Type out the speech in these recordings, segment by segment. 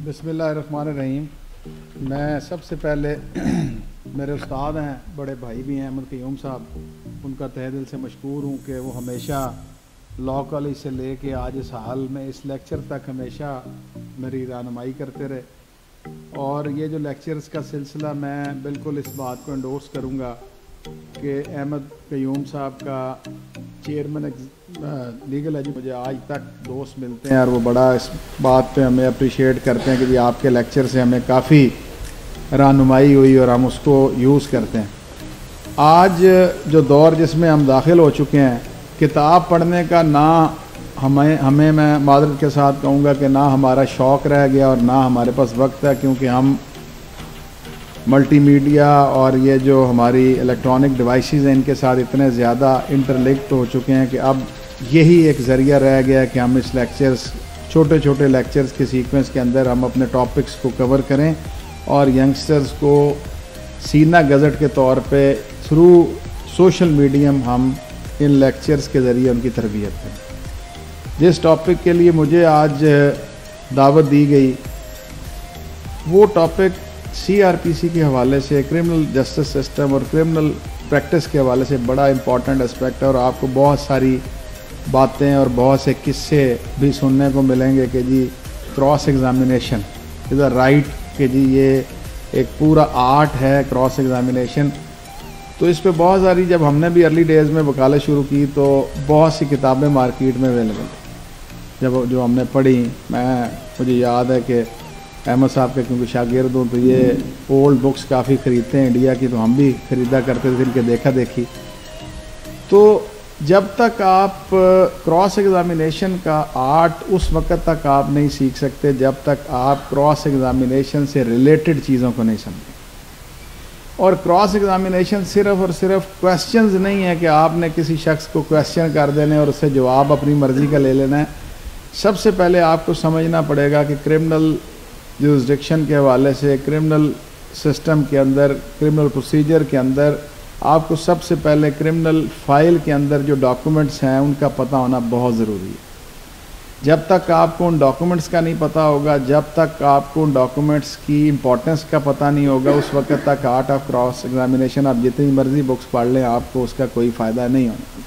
बिस्मिल्लाहिर्रहमानिर्रहीम। मैं सबसे पहले मेरे उस्ताद हैं, बड़े भाई भी हैं अहमद क़य्यूम साहब, उनका तहे दिल से मशकूर हूँ कि वो हमेशा लॉ कॉलेज से लेके आज इस हाल में इस लेक्चर तक हमेशा मेरी रहनुमाई करते रहे। और ये जो लेक्चर्स का सिलसिला, मैं बिल्कुल इस बात को एंडोर्स करूँगा कि अहमद क़य्यूम साहब का चेयरमैन लीगल एजुकेशन, मुझे आज तक दोस्त मिलते हैं और वो बड़ा इस बात पे हमें अप्रिशिएट करते हैं कि जी आपके लेक्चर से हमें काफ़ी रहनुमाई हुई और हम उसको यूज़ करते हैं। आज जो दौर जिसमें हम दाखिल हो चुके हैं, किताब पढ़ने का ना हमें मैं मादरत के साथ कहूँगा कि ना हमारा शौक़ रह गया और ना हमारे पास वक्त है, क्योंकि हम मल्टीमीडिया और ये जो हमारी इलेक्ट्रॉनिक डिवाइसेस हैं इनके साथ इतने ज़्यादा इंटरलिंक्ड हो चुके हैं कि अब यही एक ज़रिया रह गया है कि हम इस लेक्चर्स, छोटे छोटे लेक्चर्स के सीक्वेंस के अंदर हम अपने टॉपिक्स को कवर करें और यंगस्टर्स को सीना गज़ट के तौर पे थ्रू सोशल मीडियम हम इन लेक्चर्स के ज़रिए उनकी तरबियत करें। जिस टॉपिक के लिए मुझे आज दावत दी गई वो टॉपिक CRPC के हवाले से, क्रिमिनल जस्टिस सिस्टम और क्रिमिनल प्रैक्टिस के हवाले से बड़ा इम्पॉर्टेंट एस्पेक्ट है और आपको बहुत सारी बातें और बहुत से किस्से भी सुनने को मिलेंगे कि जी cross examination is a right, कि जी ये एक पूरा आर्ट है क्रॉस एग्जामिनेशन। तो इस पे बहुत सारी, जब हमने भी अर्ली डेज़ में वकालत शुरू की तो बहुत सी किताबें मार्केट में अवेलेबल जब जो हमने पढ़ी, मुझे याद है कि अहमद साहब के क्योंकि शागिर्द हूँ तो ये ओल्ड बुक्स काफ़ी ख़रीदते हैं इंडिया की, तो हम भी ख़रीदा करते थे इनके देखा देखी। तो जब तक आप क्रॉस एग्ज़ामिनेशन का आर्ट उस वक़्त तक आप नहीं सीख सकते जब तक आप क्रॉस एग्ज़ामिनेशन से रिलेटेड चीज़ों को नहीं समझें। और क्रॉस एग्ज़ामिनेशन सिर्फ़ और सिर्फ क्वेश्चंस नहीं है कि आपने किसी शख्स को क्वेश्चन कर देने और उससे जवाब अपनी मर्ज़ी का ले लेना है। सबसे पहले आपको समझना पड़ेगा कि क्रिमिनल जुरिस्डिक्शन के हवाले से, क्रिमिनल सिस्टम के अंदर, क्रिमिनल प्रोसीजर के अंदर आपको सबसे पहले क्रिमिनल फाइल के अंदर जो डॉक्यूमेंट्स हैं उनका पता होना बहुत ज़रूरी है। जब तक आपको उन डॉक्यूमेंट्स का नहीं पता होगा, जब तक आपको उन डॉक्यूमेंट्स की इम्पोर्टेंस का पता नहीं होगा, उस वक्त तक आर्ट ऑफ क्रॉस एग्जामिनेशन आप जितनी मर्ज़ी बुक्स पढ़ लें आपको उसका कोई फ़ायदा नहीं होना।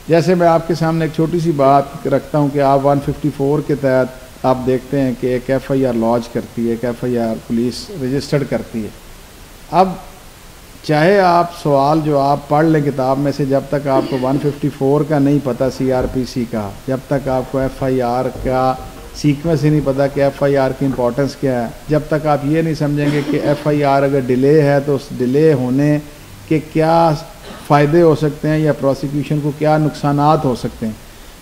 जैसे मैं आपके सामने एक छोटी सी बात रखता हूँ कि आप 154 के तहत आप देखते हैं कि एक FIR लॉन्च करती है, एक FIR पुलिस रजिस्टर्ड करती है। अब चाहे आप सवाल जो आप पढ़ लें किताब में से, जब तक आपको 154 का नहीं पता CRPC का, जब तक आपको FIR का सीक्वेंस ही नहीं पता कि FIR की इम्पोर्टेंस क्या है, जब तक आप ये नहीं समझेंगे कि FIR अगर डिले है तो उस डिले होने के क्या फ़ायदे हो सकते हैं या प्रोसिक्यूशन को क्या नुकसानात हो सकते हैं,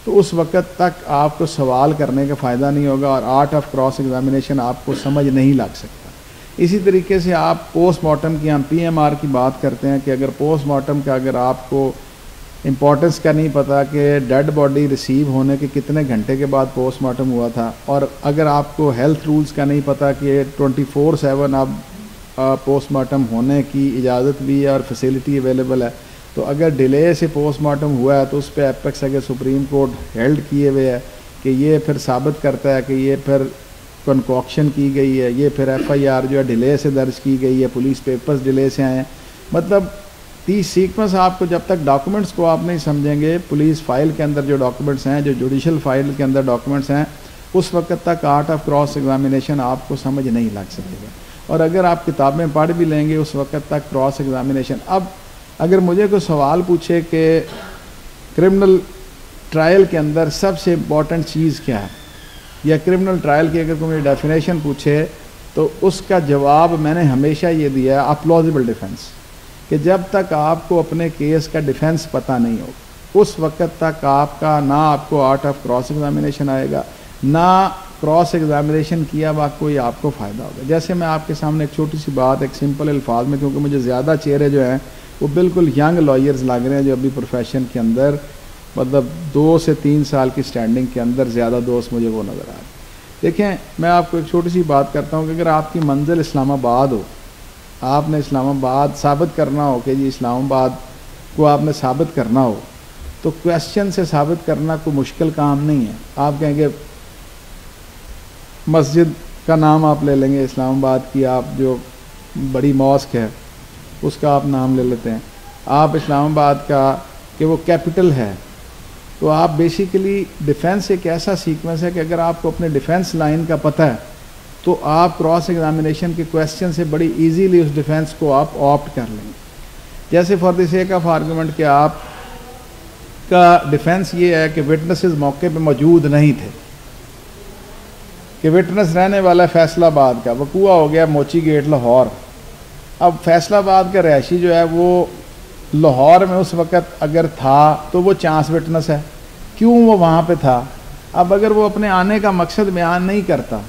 तो उस वक्त तक आपको सवाल करने का फ़ायदा नहीं होगा और आर्ट ऑफ क्रॉस एग्जामिनेशन आपको समझ नहीं लग सकता। इसी तरीके से आप पोस्टमार्टम की, हम PMR की बात करते हैं कि अगर पोस्टमार्टम का अगर आपको इम्पोर्टेंस का नहीं पता कि डेड बॉडी रिसीव होने के कितने घंटे के बाद पोस्टमार्टम हुआ था, और अगर आपको हेल्थ रूल्स का नहीं पता कि 24/7 अब पोस्टमार्टम होने की इजाज़त भी है और फैसिलिटी अवेलेबल है, तो अगर डिले से पोस्टमार्टम हुआ है तो उस पर एपेक्स अगर सुप्रीम कोर्ट हेल्ड किए हुए है कि ये फिर साबित करता है कि ये फिर कंकॉक्शन की गई है, ये फिर FIR जो है डिले से दर्ज की गई है, पुलिस पेपर्स डिले से आए हैं। मतलब 30 सीक्वेंस आपको, जब तक डॉक्यूमेंट्स को आप नहीं समझेंगे, पुलिस फाइल के अंदर जो डॉक्यूमेंट्स हैं, जो जुडिशल फाइल के अंदर डॉक्यूमेंट्स हैं, उस वक्त तक आर्ट ऑफ क्रॉस एग्जामिनेशन आपको समझ नहीं लग सकेगा। और अगर आप किताबें पढ़ भी लेंगे उस वक्त तक क्रॉस एग्जामिनेशन, अब अगर मुझे कोई सवाल पूछे कि क्रिमिनल ट्रायल के अंदर सबसे इम्पॉर्टेंट चीज़ क्या है, या क्रिमिनल ट्रायल की अगर कोई डेफिनेशन पूछे, तो उसका जवाब मैंने हमेशा ये दिया है, प्लॉजिबल डिफेंस, कि जब तक आपको अपने केस का डिफेंस पता नहीं हो उस वक्त तक आपका ना आपको आर्ट ऑफ क्रॉस एग्जामिनेशन आएगा, ना क्रॉस एग्जामिनेशन किया हुआ कोई आपको फ़ायदा होगा। जैसे मैं आपके सामने एक छोटी सी बात, एक सिंपल अल्फाज में, क्योंकि मुझे ज़्यादा चेहरे जो हैं वो बिल्कुल यंग लॉयर्स लग रहे हैं जो अभी प्रोफेशन के अंदर, मतलब 2 से 3 साल की स्टैंडिंग के अंदर ज़्यादा दोस्त मुझे वो नज़र आ रहे हैं। देखें, मैं आपको एक छोटी सी बात करता हूँ कि अगर आपकी मंजिल इस्लामाबाद हो, आपने इस्लामाबाद साबित करना हो कि जी इस्लामाबाद को आपने साबित करना हो, तो क्वेश्चन से साबित करना कोई मुश्किल काम नहीं है। आप कहेंगे मस्जिद का नाम आप ले लेंगे, इस्लामाबाद की आप जो बड़ी मॉस्क है उसका आप नाम ले लेते हैं, आप इस्लामाबाद का कि वो कैपिटल है, तो आप बेसिकली डिफेंस एक ऐसा सीक्वेंस है कि अगर आपको अपने डिफेंस लाइन का पता है तो आप क्रॉस एग्जामिनेशन के क्वेश्चन से बड़ी इजीली उस डिफेंस को आप ऑप्ट कर लेंगे। जैसे for the sake of argument कि आप का डिफेंस ये है कि विटनेसेस मौके पे मौजूद नहीं थे, कि विटनेस रहने वाला फैसलाबाद का, वकूआ हो गया मोची गेट लाहौर। अब फैसलाबाद का रहायशी जो है वो लाहौर में उस वक़्त अगर था तो वो चांस विटनेस है, क्यों वो वहाँ पे था। अब अगर वो अपने आने का मकसद बयान नहीं करता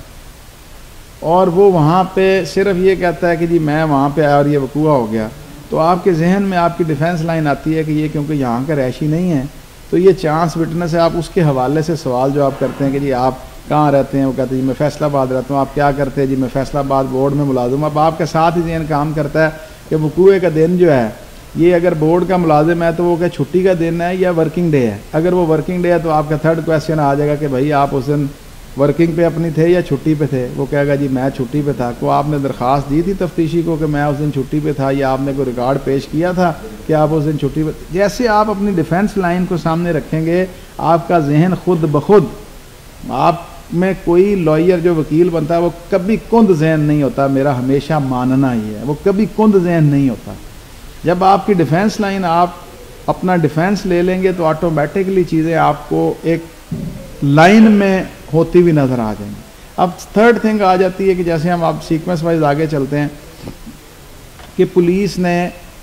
और वो वहाँ पे सिर्फ ये कहता है कि जी मैं वहाँ पे आया और ये वकूआ हो गया, तो आपके जहन में आपकी डिफेंस लाइन आती है कि ये क्योंकि यहाँ का रहायशी नहीं है तो ये चांस विटनेस है। आप उसके हवाले से सवाल जो आप करते हैं कि जी आप कहाँ रहते हैं, वो कहते हैं जी मैं फैसलाबाद रहता हूँ। आप क्या करते हैं, जी मैं फैसलाबाद बोर्ड में मुलाजिम। अब आपके साथ ही जहन काम करता है कि वकूए का दिन जो है ये अगर बोर्ड का मुलाजिम है तो वो क्या छुट्टी का दिन है या वर्किंग डे है। अगर वो वर्किंग डे है तो आपका थर्ड क्वेश्चन आ जाएगा कि भाई आप उस दिन वर्किंग पे अपनी थे या छुट्टी पे थे। वो कहेगा जी मैं छुट्टी पे था। को आपने दरख्वास्त दी थी तफ्तीशी को कि मैं उस दिन छुट्टी पे था, या आपने कोई रिकॉर्ड पेश किया था कि आप उस दिन छुट्टी पे। जैसे आप अपनी डिफेंस लाइन को सामने रखेंगे आपका जहन खुद ब खुद, आप में कोई लॉयर जो वकील बनता है वो कभी कुंद जहन नहीं होता। मेरा हमेशा मानना ही है वो कभी कुंद जहन नहीं होता। जब आपकी डिफेंस लाइन आप अपना डिफेंस ले लेंगे तो ऑटोमेटिकली चीज़ें आपको एक लाइन में होती हुई नज़र आ जाएंगी। अब थर्ड थिंग आ जाती है कि जैसे हम आप सीक्वेंस वाइज आगे चलते हैं कि पुलिस ने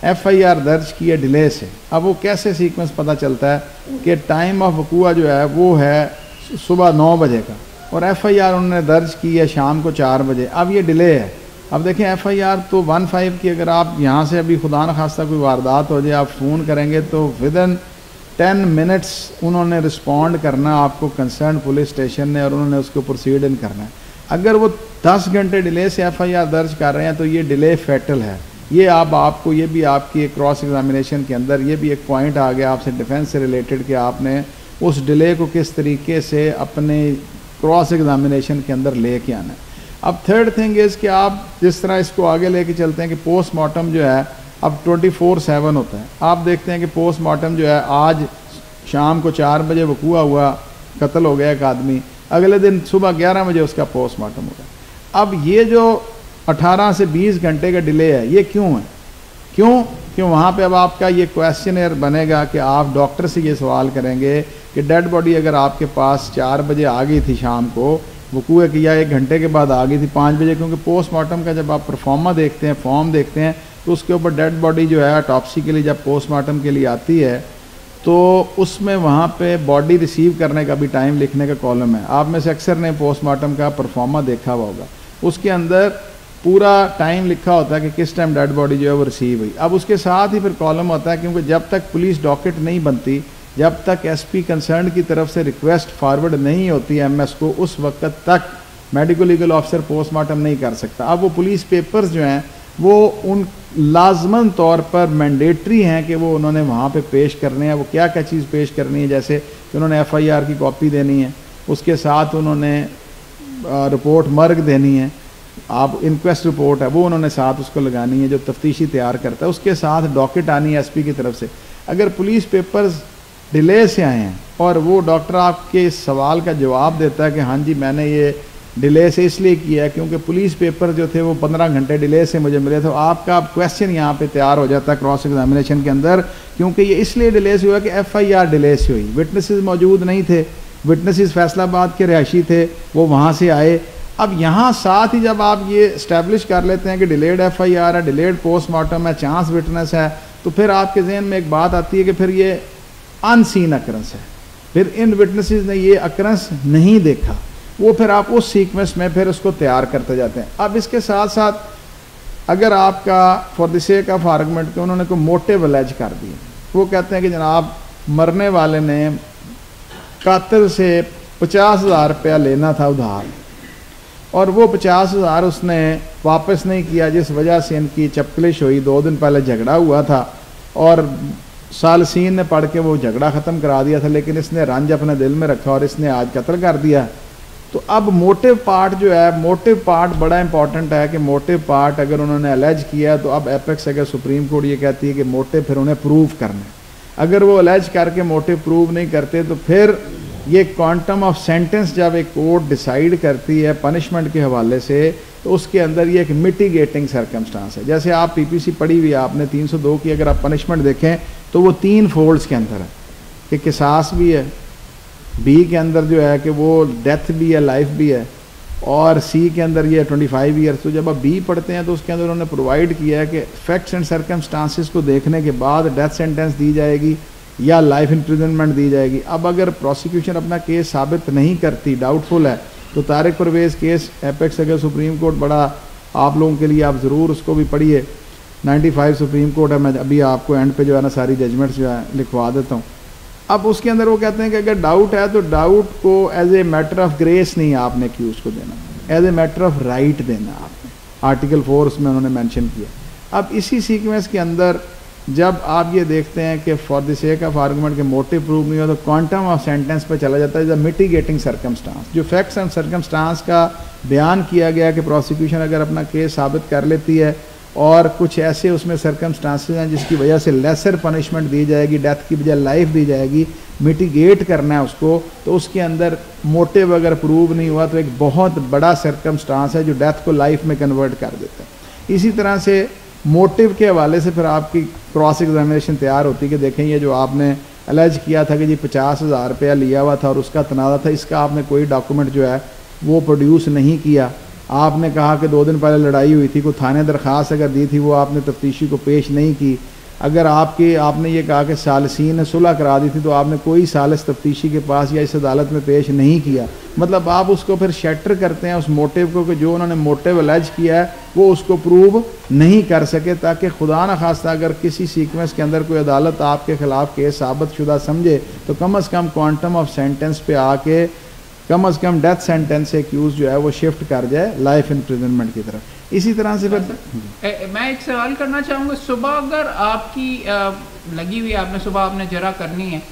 FIR दर्ज की है डिले से। अब वो कैसे सीक्वेंस पता चलता है कि टाइम ऑफ वकूआ जो है वो है सुबह 9 बजे का और FIR उन्होंने दर्ज की है शाम को 4 बजे। अब ये डिले है। अब देखें FIR तो 15 की, अगर आप यहाँ से अभी खुदा न खास्ता कोई वारदात हो जाए आप फ़ोन करेंगे तो विदिन 10 मिनट्स उन्होंने रिस्पॉन्ड करना आपको कंसर्न पुलिस स्टेशन ने, और उन्होंने उसको प्रोसीड इन करना है। अगर वो 10 घंटे डिले से FIR दर्ज कर रहे हैं तो ये डिले फैटल है। ये आपको ये भी आपकी एक क्रॉस एग्जामिनेशन के अंदर ये भी एक पॉइंट आ गया आपसे डिफेंस से रिलेटेड कि आपने उस डिले को किस तरीके से अपने क्रॉस एग्जामिनेशन के अंदर ले के आना है। अब थर्ड थिंग इज़ कि आप जिस तरह इसको आगे लेके चलते हैं कि पोस्टमार्टम जो है अब 24/7 होता है। आप देखते हैं कि पोस्टमार्टम जो है आज शाम को 4 बजे वकूआ हुआ, कत्ल हो गया एक आदमी, अगले दिन सुबह 11 बजे उसका पोस्टमार्टम होगा। अब ये जो 18 से 20 घंटे का डिले है ये क्यों है? क्यों वहाँ पे अब आपका ये क्वेश्चनर बनेगा कि आप डॉक्टर से ये सवाल करेंगे कि डेड बॉडी अगर आपके पास 4 बजे आ गई थी शाम को, वकूए किया 1 घंटे के बाद आ गई थी 5 बजे, क्योंकि पोस्टमार्टम का जब आप परफॉर्मा देखते हैं, फॉर्म देखते हैं, तो उसके ऊपर डेड बॉडी जो है ऑटोप्सी के लिए जब पोस्टमार्टम के लिए आती है तो उसमें वहाँ पे बॉडी रिसीव करने का भी टाइम लिखने का कॉलम है। आप में से अक्सर ने पोस्टमार्टम का परफॉर्मा देखा हुआ होगा, उसके अंदर पूरा टाइम लिखा होता है कि किस टाइम डेड बॉडी जो है वो रिसीव हुई। अब उसके साथ ही फिर कॉलम होता है, क्योंकि जब तक पुलिस डॉकेट नहीं बनती, जब तक SP कंसर्न की तरफ से रिक्वेस्ट फॉरवर्ड नहीं होती MS को, उस वक्त तक मेडिकल लीगल ऑफिसर पोस्टमार्टम नहीं कर सकता। अब वो पुलिस पेपर्स जो हैं वो उन लाजमन तौर पर मैंडेटरी हैं कि वो उन्होंने वहाँ पे पेश करने हैं। वो क्या क्या चीज़ पेश करनी है, जैसे कि उन्होंने FIR की कॉपी देनी है, उसके साथ उन्होंने रिपोर्ट मर्ग देनी है, आप इंक्वेस्ट रिपोर्ट है वो उन्होंने साथ उसको लगानी है जो तफ्तीशी तैयार करता है, उसके साथ डॉकेट आनी है SP की तरफ से। अगर पुलिस पेपर्स डिले से आए हैं और वो डॉक्टर आपके इस सवाल का जवाब देता है कि हाँ जी मैंने ये डिले से इसलिए किया है क्योंकि पुलिस पेपर जो थे वो 15 घंटे डिले से मुझे मिले, तो आपका क्वेश्चन यहाँ पे तैयार हो जाता है क्रॉस एग्जामिनेशन के अंदर, क्योंकि ये इसलिए डिले से हुआ कि FIR डिले से हुई, विटनेसेस मौजूद नहीं थे, विटनेसेस फैसलाबाद के रहायशी थे, वो वहाँ से आए। अब यहाँ साथ ही जब आप ये इस्टेब्लिश कर लेते हैं कि डिलेड FIR है, डिलेड पोस्टमार्टम है, चांस विटनेस है, तो फिर आपके जहन में एक बात आती है कि फिर ये अनसीन अकरेंस है, फिर इन विटनेसेस ने ये अकरेंस नहीं देखा, वो फिर आप उस सीक्वेंस में फिर उसको तैयार करते जाते हैं। अब इसके साथ साथ अगर आपका for the sake of argument के उन्होंने कोई मोटिव अलेज कर दिए, वो कहते हैं कि जनाब मरने वाले ने कातिल से 50,000 रुपया लेना था उधार और वो 50,000 उसने वापस नहीं किया, जिस वजह से इनकी चपकलिश हुई। 2 दिन पहले झगड़ा हुआ था और सालसीन ने पढ़ के वो झगड़ा ख़त्म करा दिया था, लेकिन इसने रंज अपने दिल में रखा और इसने आज कत्ल कर दिया। तो अब मोटिव पार्ट जो है, मोटिव पार्ट बड़ा इंपॉर्टेंट है कि मोटिव पार्ट अगर उन्होंने अलेज किया तो अब एपेक्स अगर सुप्रीम कोर्ट ये कहती है कि मोटिव फिर उन्हें प्रूव करना है। अगर वो अलेज करके मोटिव प्रूव नहीं करते तो फिर ये क्वांटम ऑफ सेंटेंस जब एक कोर्ट डिसाइड करती है पनिशमेंट के हवाले से तो उसके अंदर ये एक मिटिगेटिंग सर्कमस्टांस है। जैसे आप पीपीसी पढ़ी हुई है आपने 302 की, अगर आप पनिशमेंट देखें तो वो 3 फोल्ड्स के अंदर है कि किसास भी है, बी के अंदर जो है कि वो डेथ भी है, लाइफ भी है, और सी के अंदर ये 25 ईयर्स। तो जब आप बी पढ़ते हैं तो उसके अंदर उन्होंने प्रोवाइड किया है कि फैक्ट्स एंड सर्कमस्टांसिस को देखने के बाद डेथ सेंटेंस दी जाएगी या लाइफ इम्प्रिजनमेंट दी जाएगी। अब अगर प्रोसिक्यूशन अपना केस साबित नहीं करती, डाउटफुल है, तो तारिक परवेज़ केस एपेक्स अगर सुप्रीम कोर्ट बड़ा आप लोगों के लिए, आप ज़रूर उसको भी पढ़िए, 95 सुप्रीम कोर्ट है। मैं अभी आपको एंड पे जो है ना सारी जजमेंट्स जो है लिखवा देता हूँ। अब उसके अंदर वो कहते हैं कि अगर डाउट है तो डाउट को as a matter of grace नहीं आपने एक्यूज को देना, as a matter of right देना आपने। आर्टिकल 4 उसमें उन्होंने मेंशन किया। अब इसी सीक्वेंस के अंदर जब आप ये देखते हैं कि for the sake of argument के मोटिव प्रूव नहीं हो तो क्वांटम ऑफ सेंटेंस पे चला जाता है द मिटिगेटिंग सर्कमस्टांस। जो फैक्ट्स एंड सर्कमस्टांस का बयान किया गया कि प्रोसिक्यूशन अगर अपना केस साबित कर लेती है और कुछ ऐसे उसमें सर्कमस्टांसेस हैं जिसकी वजह से लेसर पनिशमेंट दी जाएगी, डेथ की बजाय लाइफ दी जाएगी, मिटिगेट करना है उसको, तो उसके अंदर मोटिव अगर प्रूव नहीं हुआ तो एक बहुत बड़ा सर्कमस्टांस है जो डेथ को लाइफ में कन्वर्ट कर देता है। इसी तरह से मोटिव के हवाले से फिर आपकी क्रॉस एग्जामिनेशन तैयार होती है कि देखें ये जो आपने अलेज किया था कि जी 50,000 रुपया लिया हुआ था और उसका तनाज़ा था, इसका आपने कोई डॉक्यूमेंट जो है वो प्रोड्यूस नहीं किया। आपने कहा कि 2 दिन पहले लड़ाई हुई थी, कोई थाने दरख्वास्त अगर दी थी वो आपने तफ्तीशी को पेश नहीं की। अगर आपने ये कहा कि सालसीन ने सुलह करा दी थी तो आपने कोई सालिस तफ्तीशी के पास या इस अदालत में पेश नहीं किया। मतलब आप उसको फिर शैटर करते हैं उस मोटिव को कि जो उन्होंने मोटिव अलेज किया है वो उसको प्रूव नहीं कर सके, ताकि खुदा न खास्ता अगर किसी सीक्वेंस के अंदर कोई अदालत आपके खिलाफ केस साबित शुदा समझे तो कम अज़ कम क्वांटम ऑफ सेंटेंस पे आके कम अज़ कम डेथ सेंटेंस से एक्यूज जो है वो शिफ्ट कर जाए लाइफ इम्प्रिजनमेंट की तरफ। इसी तरह से फिर मैं एक सवाल करना चाहूँगा, सुबह अगर आपकी लगी हुई आपने सुबह आपने जरा करनी है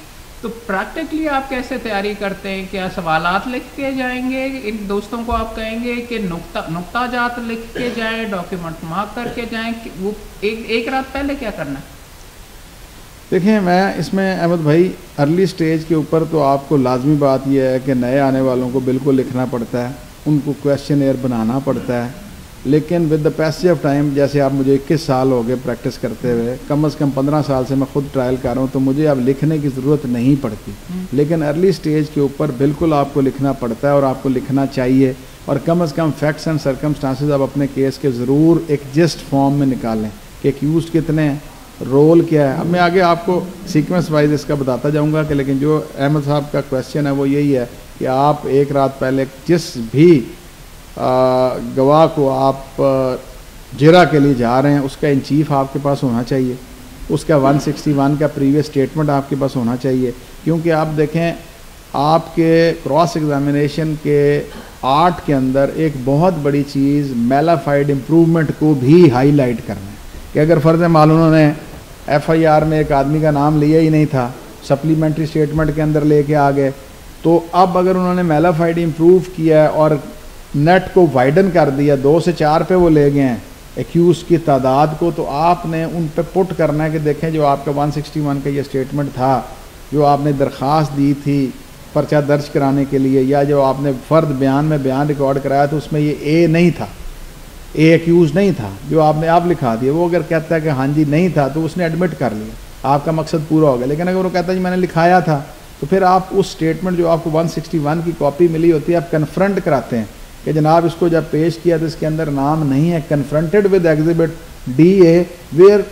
तो प्रैक्टिकली आप कैसे तैयारी करते हैं? क्या सवालात लिख के जाएंगे, इन दोस्तों को आप कहेंगे कि नुक्ता जात लिख के जाएं, डॉक्यूमेंट मार्क करके जाएं, वो एक रात पहले क्या करना है? देखिए मैं इसमें अहमद भाई अर्ली स्टेज के ऊपर तो आपको लाजमी बात यह है कि नए आने वालों को बिल्कुल लिखना पड़ता है, उनको क्वेश्चन बनाना पड़ता है। लेकिन with the passage of time, जैसे आप मुझे 21 साल हो गए प्रैक्टिस करते हुए, कम से कम 15 साल से मैं खुद ट्रायल कर रहा हूँ, तो मुझे अब लिखने की ज़रूरत नहीं पड़ती। लेकिन अर्ली स्टेज के ऊपर बिल्कुल आपको लिखना पड़ता है और आपको लिखना चाहिए। और कम से कम फैक्ट्स एंड सर्कमस्टांसेस आप अपने केस के ज़रूर एक जस्ट फॉर्म में निकालें कि एक्यूज कितने हैं, रोल क्या है। अब मैं आगे आपको सीक्वेंस वाइज इसका बताता जाऊँगा कि लेकिन जो अहमद साहब का क्वेश्चन है वो यही है कि आप एक रात पहले जिस भी गवाह को आप जिरा के लिए जा रहे हैं उसका इन चीफ आपके पास होना चाहिए, उसका 161 का प्रीवियस स्टेटमेंट आपके पास होना चाहिए। क्योंकि आप देखें आपके क्रॉस एग्जामिनेशन के आर्ट के अंदर एक बहुत बड़ी चीज़ मेलाफाइड इम्प्रूवमेंट को भी हाईलाइट करना है कि अगर फ़र्ज़ माल उन्होंने FIR में एक आदमी का नाम लिया ही नहीं था, सप्लीमेंट्री स्टेटमेंट के अंदर लेके आ गए, तो अब अगर उन्होंने मेलाफाइड इम्प्रूव किया और नेट को वाइडन कर दिया, 2 से 4 पे वो ले गए हैं एक्यूज की तादाद को, तो आपने उन पे पुट करना है कि देखें जो आपका 161 का ये स्टेटमेंट था, जो आपने दरख्वास्त दी थी पर्चा दर्ज कराने के लिए, या जो आपने फ़र्द बयान में बयान रिकॉर्ड कराया तो उसमें ये ए नहीं था, ए एक्यूज नहीं था, जो आपने आप लिखा दिया। वो अगर कहता है कि हाँ जी नहीं था तो उसने एडमिट कर लिया, आपका मकसद पूरा हो गया। लेकिन अगर वो कहता है जी मैंने लिखाया था, तो फिर आप उस स्टेटमेंट जो आपको 161 की कॉपी मिली होती है आप कन्फ्रंट कराते हैं कि जनाब इसको जब पेश किया तो इसके अंदर नाम नहीं है, confronted with exhibit DA where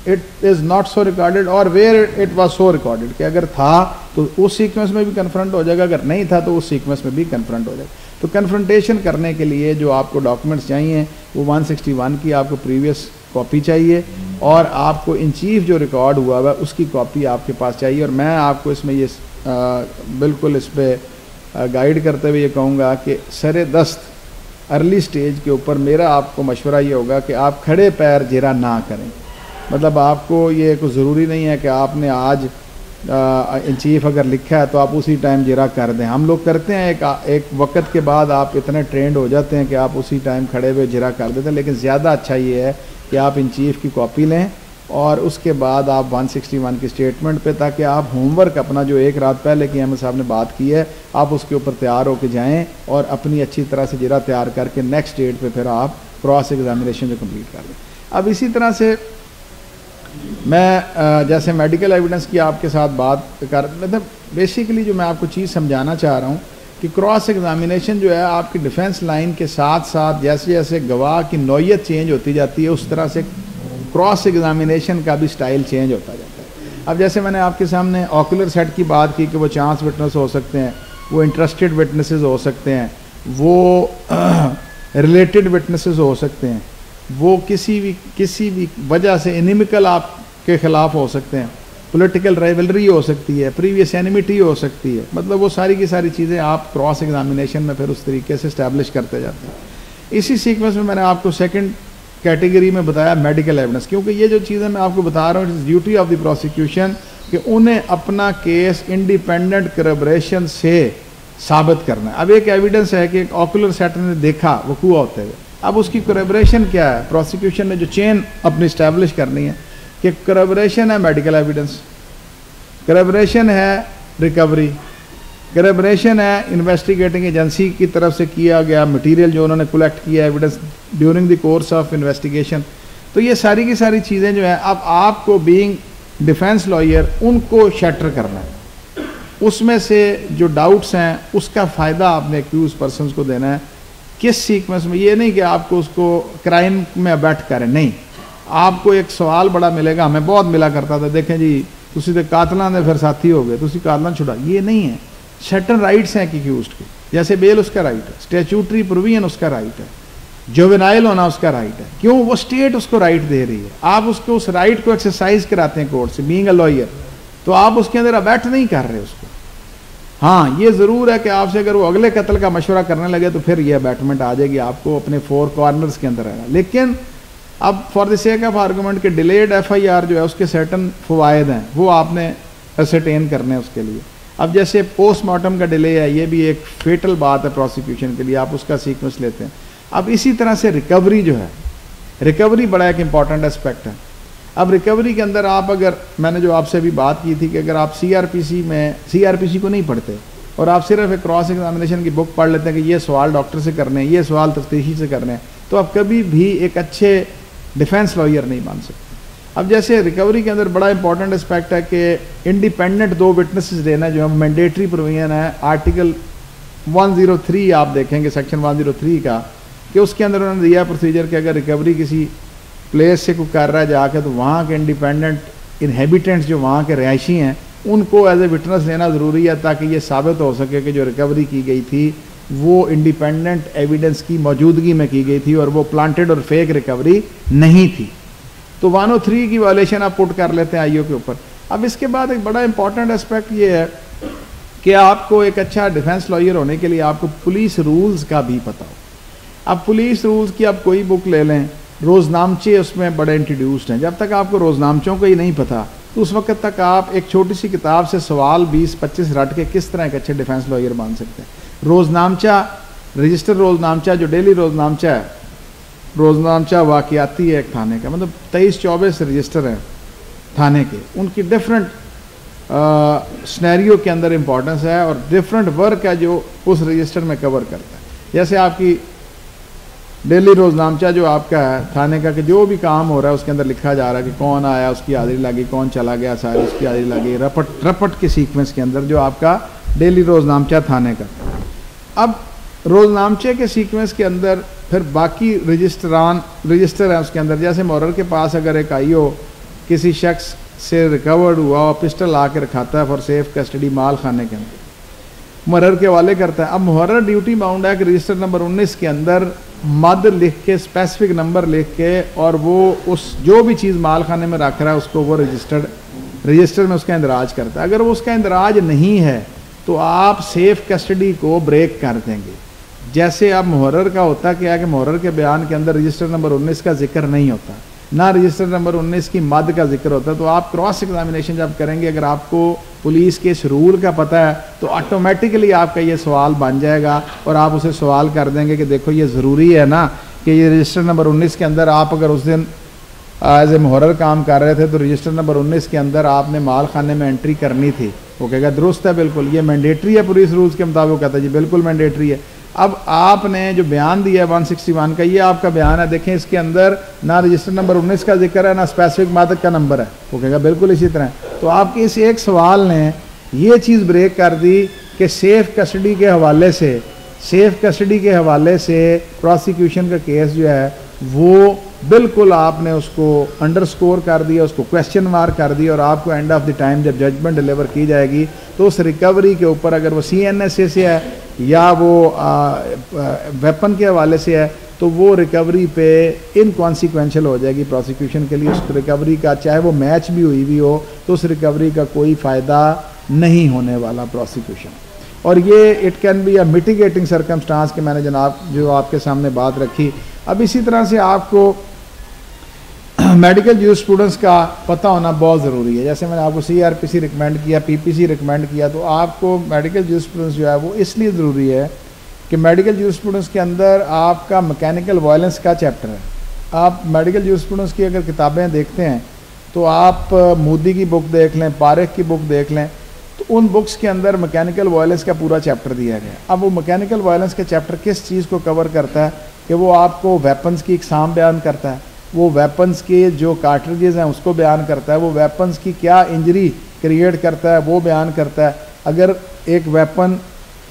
it is not so recorded और where it was so recorded, कि अगर था तो उस सीक्वेंस में भी कन्फ्रंट हो जाएगा, अगर नहीं था तो उस सीक्वेंस में भी कन्फ्रंट हो जाएगा। तो कन्फ्रंटेशन करने के लिए जो आपको डॉक्यूमेंट्स चाहिए वो 161 की आपको प्रीवियस कॉपी चाहिए और आपको इन चीफ जो रिकॉर्ड हुआ हुआ उसकी कॉपी आपके पास चाहिए। और मैं आपको इसमें ये बिल्कुल इस पर गाइड करते हुए ये कहूँगा कि सरे दस्त अर्ली स्टेज के ऊपर मेरा आपको मशवरा ये होगा कि आप खड़े पैर जिरा ना करें। मतलब आपको ये कुछ ज़रूरी नहीं है कि आपने आज इन चीफ अगर लिखा है तो आप उसी टाइम जरा कर दें। हम लोग करते हैं एक वक्त के बाद आप इतने ट्रेंड हो जाते हैं कि आप उसी टाइम खड़े हुए जरा कर देते हैं, लेकिन ज़्यादा अच्छा ये है कि आप इन चीफ की कॉपी लें और उसके बाद आप 161 की स्टेटमेंट पे, ताकि आप होमवर्क अपना जो एक रात पहले की अहमद साहब ने बात की है आप उसके ऊपर तैयार होकर जाएँ और अपनी अच्छी तरह से जरा तैयार करके नेक्स्ट डेट पर फिर आप क्रॉस एग्जामिनेशन जो कम्प्लीट कर लें। अब इसी तरह से मैं जैसे मेडिकल एविडेंस की आपके साथ बात कर, मतलब बेसिकली जो मैं आपको चीज़ समझाना चाह रहा हूँ कि क्रॉस एग्जामिनेशन जो है आपकी डिफेंस लाइन के साथ साथ जैसे जैसे गवाह की नौयत चेंज होती जाती है उस तरह से क्रॉस एग्जामिनेशन का भी स्टाइल चेंज होता जाता है। अब जैसे मैंने आपके सामने ऑकुलर सेट की बात की कि वो चांस विटनेस हो सकते हैं, वो इंटरेस्टेड विटनेसेस हो सकते हैं, वो रिलेटेड विटनेसेस हो सकते हैं, वो किसी भी वजह से एनिमिकल आपके खिलाफ हो सकते हैं, पॉलिटिकल राइवलरी हो सकती है, प्रीवियस एनिमिटी हो सकती है, मतलब वो सारी की सारी चीज़ें आप क्रॉस एग्जामिनेशन में फिर उस तरीके से इस्टेब्लिश करते जाते हैं। इसी सीक्वेंस में मैंने आपको सेकंड कैटेगरी में बताया मेडिकल एविडेंस, क्योंकि ये जो चीज़ें मैं आपको बता रहा हूँ it's duty of the prosecution कि उन्हें अपना केस इंडिपेंडेंट करबरेशन से साबित करना है। अब एक एविडेंस है कि एक ऑकुलर सेट ने देखा वकूआ होते हुए, अब उसकी करबरेशन क्या है, प्रोसिक्यूशन ने जो चेन अपनी इस्टेब्लिश करनी है कि करबरेशन है मेडिकल एविडेंस, करबरेशन है रिकवरी, करबरेशन है इन्वेस्टिगेटिंग एजेंसी की तरफ से किया गया मटेरियल जो उन्होंने कलेक्ट किया evidence during the course of investigation. तो ये सारी की सारी चीज़ें जो है अब आपको बीइंग डिफेंस लॉयर उनको शटर करना है, उसमें से जो डाउट्स हैं उसका फ़ायदा आपने एक्यूज पर्सन को देना है। किस सीक्वेंस में, ये नहीं कि आपको उसको क्राइम में अबैट करें, नहीं, आपको एक सवाल बड़ा मिलेगा, हमें बहुत मिला करता था, देखें जी तुसी तो कातलां दे फिर साथी हो गए, तुसी कातलां छुड़ा, ये नहीं है। सर्टन राइट्स हैं एक्यूज्ड के, जैसे बेल उसका राइट है, स्टैट्यूटरी प्रोविजन उसका राइट है, जुवेनाइल होना उसका राइट है, क्यों, वो स्टेट उसको राइट दे रही है, आप उसको उस राइट को एक्सरसाइज कराते हैं कोर्ट से बीइंग अ लॉयर, तो आप उसके अंदर अबैट नहीं कर रहे उसको। हाँ ये ज़रूर है कि आपसे अगर वो अगले कत्ल का मशवरा करने लगे तो फिर ये अबैटमेंट आ जाएगी, आपको अपने फोर कॉर्नर्स के अंदर रहेगा। लेकिन अब for the sake of argument के डिलेड FIR जो है उसके सर्टन फ़वायद हैं, वो आपने असरटेन करने हैं उसके लिए। अब जैसे पोस्टमार्टम का डिले है, ये भी एक फेटल बात है प्रोसिक्यूशन के लिए, आप उसका सीक्वेंस लेते हैं। अब इसी तरह से रिकवरी जो है, रिकवरी बड़ा एक इंपॉर्टेंट एस्पेक्ट है। अब रिकवरी के अंदर आप, अगर मैंने जो आपसे अभी बात की थी कि अगर आप CRPC को नहीं पढ़ते और आप सिर्फ एक क्रॉस एग्जामिनेशन की बुक पढ़ लेते हैं कि ये सवाल डॉक्टर से करने हैं, ये सवाल तफ्तीशी से करने हैं, तो आप कभी भी एक अच्छे डिफेंस लॉयर नहीं बन सकते। अब जैसे रिकवरी के अंदर बड़ा इंपॉर्टेंट एस्पेक्ट है कि इंडिपेंडेंट 2 विटनेसेस देना जो है मैंडेटरी प्रोविजन है आर्टिकल 103, आप देखेंगे सेक्शन 103 का, कि उसके अंदर उन्होंने दिया प्रोसीजर कि अगर रिकवरी किसी प्लेस से कोई कर रहा है जाके, तो वहाँ के इंडिपेंडेंट इनहेबिटेंट्स जो वहाँ के रिहायशी हैं उनको एज ए विटनेस लेना ज़रूरी है, ताकि ये साबित हो सके कि जो रिकवरी की गई थी वो इंडिपेंडेंट एविडेंस की मौजूदगी में की गई थी और वो प्लांटेड और फेक रिकवरी नहीं थी। तो 103 की वायलेशन आप पुट कर लेते हैं IO के ऊपर। अब इसके बाद एक बड़ा इंपॉर्टेंट एस्पेक्ट ये है कि आपको एक अच्छा डिफेंस लॉयर होने के लिए आपको पुलिस रूल्स का भी पता हो। अब पुलिस रूल्स की आप कोई बुक ले लें, रोज़नामचे उसमें बड़े इंट्रोड्यूस्ड हैं, जब तक आपको रोज़नामचों को ही नहीं पता तो उस वक्त तक आप एक छोटी सी किताब से सवाल 20-25 रट के किस तरह एक अच्छे डिफेंस लॉयर बन सकते हैं। रोज़नामचा, रजिस्टर रोज़नामचा जो डेली रोज़नामचा है, रोज़नामचा वाक़ियाती है एक थाने का, मतलब 23-24 रजिस्टर हैं थाने के, उनकी डिफरेंट स्नैरियो के अंदर इंपॉर्टेंस है और डिफरेंट वर्क है जो उस रजिस्टर में कवर करता है। जैसे आपकी डेली रोज़नामचा जो आपका है थाने का, कि जो भी काम हो रहा है उसके अंदर लिखा जा रहा है कि कौन आया उसकी हाजिरी लगी, कौन चला गया सारी उसकी हाजिरी लगी, रपट के सीक्वेंस के अंदर जो आपका डेली रोज़नामचा थाने का। अब रोज़नामचे के सीक्वेंस के अंदर फिर बाकी रजिस्टर है उसके अंदर, जैसे मोहर्रर के पास अगर एक IO किसी शख्स से रिकवर्ड हुआ और पिस्टल ला के रखाता है फॉर सेफ कस्टडी माल खाने के अंदर, मुहर्रर के हवाले करता है। अब मुहर्रर ड्यूटी बाउंड है कि रजिस्टर नंबर 19 के अंदर मद लिख के, स्पेसिफिक नंबर लिख के, और वो उस जो भी चीज़ माल खाने में रख रहा है उसको वो रजिस्टर में उसका इंदराज करता है। अगर वो उसका इंदराज नहीं है तो आप सेफ कस्टडी को ब्रेक कर देंगे। जैसे अब मुहर्रर का होता क्या है कि मुहर्रर के बयान के अंदर रजिस्टर नंबर 19 का जिक्र नहीं होता, ना रजिस्टर नंबर 19 की मद का जिक्र होता है। तो आप क्रॉस एग्जामिनेशन जब करेंगे, अगर आपको पुलिस के इस रूल का पता है तो ऑटोमेटिकली आपका ये सवाल बन जाएगा और आप उसे सवाल कर देंगे कि देखो ये ज़रूरी है ना कि ये रजिस्टर नंबर 19 के अंदर आप अगर उस दिन एज ए मुहर्रर काम कर रहे थे तो रजिस्टर नंबर 19 के अंदर आपने माल खाने में एंट्री करनी थी। वो कहेगा दुरुस्त है, बिल्कुल ये मैंडेटरी है पुलिस रूल्स के मुताबिक। कहता है जी बिल्कुल मैंडेटरी है। अब आपने जो बयान दिया है 161 का, ये आपका बयान है, देखें इसके अंदर ना रजिस्टर नंबर 19 का जिक्र है ना स्पेसिफिक मादक का नंबर है। वो कहेगा बिल्कुल इसी तरह। तो आपके इस एक सवाल ने ये चीज़ ब्रेक कर दी कि सेफ कस्टडी के हवाले से प्रोसिक्यूशन का केस जो है वो बिल्कुल आपने उसको अंडरस्कोर कर दिया, उसको क्वेश्चन मार्क कर दिया और आपको एंड ऑफ द टाइम जब जजमेंट डिलीवर की जाएगी तो उस रिकवरी के ऊपर अगर वो CNSA से है या वो वेपन के हवाले से है तो वो रिकवरी पे इनकॉन्सिक्वेंशियल हो जाएगी प्रोसिक्यूशन के लिए। उस रिकवरी का चाहे वो मैच भी हुई भी हो तो उस रिकवरी का कोई फ़ायदा नहीं होने वाला प्रोसिक्यूशन। और ये it can be a mitigating circumstance के मैंने जनाब जो आपके सामने बात रखी। अब इसी तरह से आपको मेडिकल जूरिस्प्रूडेंस का पता होना बहुत ज़रूरी है। जैसे मैंने आपको CRPC रिकमेंड किया, PPC रिकमेंड किया, तो आपको मेडिकल जूरिस्प्रूडेंस जो है वो इसलिए ज़रूरी है कि मेडिकल जूरिस्प्रूडेंस के अंदर आपका मैकेनिकल वायलेंस का चैप्टर है। आप मेडिकल जूरिस्प्रूडेंस की अगर किताबें देखते हैं तो आप मोदी की बुक देख लें, पारेख की बुक देख लें, तो उन बुक्स के अंदर मैकेनिकल वायलेंस का पूरा चैप्टर दिया गया। अब वो मैकेनिकल वायलेंस का चैप्टर किस चीज़ को कवर करता है कि वो आपको वेपन्स की इकसाम बयान करता है, वो वेपन्स के जो कार्ट्रिजेज हैं उसको बयान करता है, वो वेपन्स की क्या इंजरी क्रिएट करता है वो बयान करता है, अगर एक वेपन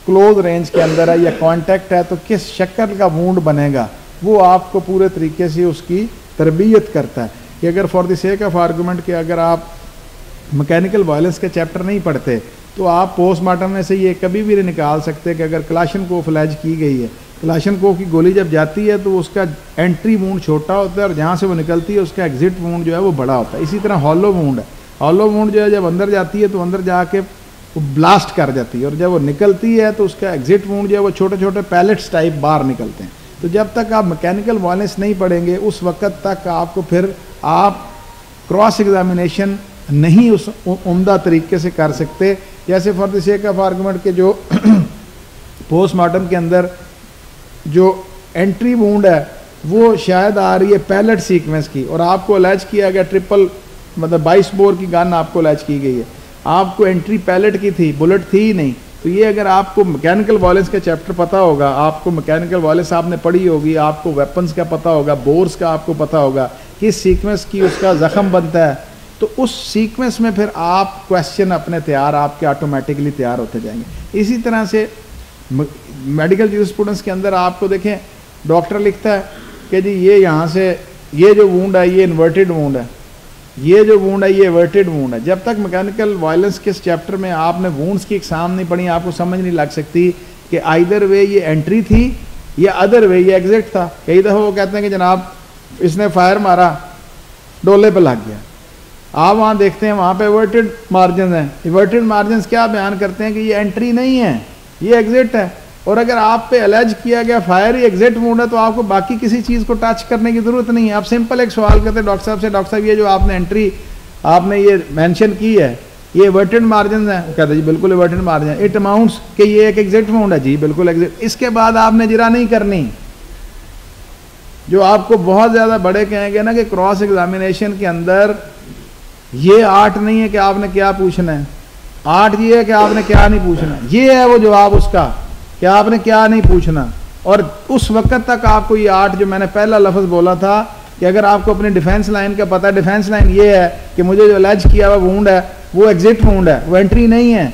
क्लोज रेंज के अंदर है या कांटेक्ट है तो किस शक्ल का वूंड बनेगा, वो आपको पूरे तरीके से उसकी तरबियत करता है। कि अगर for the sake of argument कि अगर आप मैकेनिकल वायलेंस के चैप्टर नहीं पढ़ते तो आप पोस्टमार्टम में से ये कभी भी नहीं निकाल सकते कि अगर क्लाशनकोफ लैज की गई है, क्लाशनकोफ की गोली जब जाती है तो उसका एंट्री वूंड छोटा होता है और जहाँ से वो निकलती है उसका एग्जिट वूंड जो है वो बड़ा होता है। इसी तरह हॉलो वूंड है, हॉलो वूंड जो है जब अंदर जाती है तो अंदर जाके वो ब्लास्ट कर जाती है और जब वो निकलती है तो उसका एग्जिट वूंड जो है वो छोटे छोटे पैलेट्स टाइप बाहर निकलते हैं। तो जब तक आप मैकेनिकल वायलेंस नहीं पढ़ेंगे उस वक्त तक आपको फिर आप क्रॉस एग्जामिनेशन नहीं उस उम्दा तरीके से कर सकते। जैसे for the sake of argument के जो पोस्टमार्टम के अंदर जो एंट्री वूंड है वो शायद आ रही है पैलेट सीक्वेंस की और आपको अलैज किया गया ट्रिपल मतलब 22 बोर की गन आपको अलैज की गई है, आपको एंट्री पैलेट की थी, बुलेट थी ही नहीं। तो ये अगर आपको मैकेनिकल वायलेंस का चैप्टर पता होगा, आपको मैकेनिकल वायलेंस आपने पढ़ी होगी, आपको वेपन्स का पता होगा, बोर्स का आपको पता होगा, किस सीक्वेंस की उसका जख्म बनता है, तो उस सीक्वेंस में फिर आप क्वेश्चन अपने तैयार आपके ऑटोमेटिकली तैयार होते जाएंगे। इसी तरह से मेडिकल जूरिस्प्रूडेंस के अंदर आपको देखें डॉक्टर लिखता है कि जी ये यहाँ से ये जो वूंड है ये इन्वर्टेड वूंड है, ये जो वूंड है ये इन्वर्टेड वूंड है। जब तक मैकेनिकल वायलेंस के चैप्टर में आपने वूंड्स की एग्जाम नहीं पढ़ी आपको समझ नहीं लग सकती कि आइदर वे ये एंट्री थी या अदर वे ये एग्जिट था। कई दफ़ा वो कहते हैं कि जनाब इसने फायर मारा डोले पे लग गया, आप वहाँ देखते हैं वहाँ पे इवर्टेड मार्जिन है। इवर्टेड मार्जिन क्या बयान करते हैं कि ये एंट्री नहीं है ये एग्जिट है। और अगर आप पे अलेज किया गया फायर ही एग्जिट वूंड है तो आपको बाकी किसी चीज़ को टच करने की ज़रूरत नहीं है। आप सिंपल एक सवाल करते हैं डॉक्टर साहब से, डॉक्टर साहब ये जो आपने एंट्री आपने ये मेंशन की है ये इवर्टेड मार्जिन है, कहते जी बिल्कुल इवर्टेड मार्जिन है, इट अमाउंट्स कि ये एक एग्जिट वूंड है, जी बिल्कुल एग्जिट। इसके बाद आपने जिरा नहीं करनी। जो आपको बहुत ज़्यादा बड़े कहेंगे ना कि क्रॉस एग्जामिनेशन के अंदर ये आर्ट नहीं है कि आपने क्या पूछना है, आर्ट ये है कि आपने क्या नहीं पूछना, ये है वो जवाब उसका कि आपने क्या नहीं पूछना। और उस वक्त तक आपको ये आर्ट जो मैंने पहला लफ्ज़ बोला था कि अगर आपको अपनी डिफेंस लाइन का पता है, डिफेंस लाइन ये है कि मुझे जो अलेज किया हुआ वूंड है वो एग्जिट वूंड है, वो एंट्री नहीं है,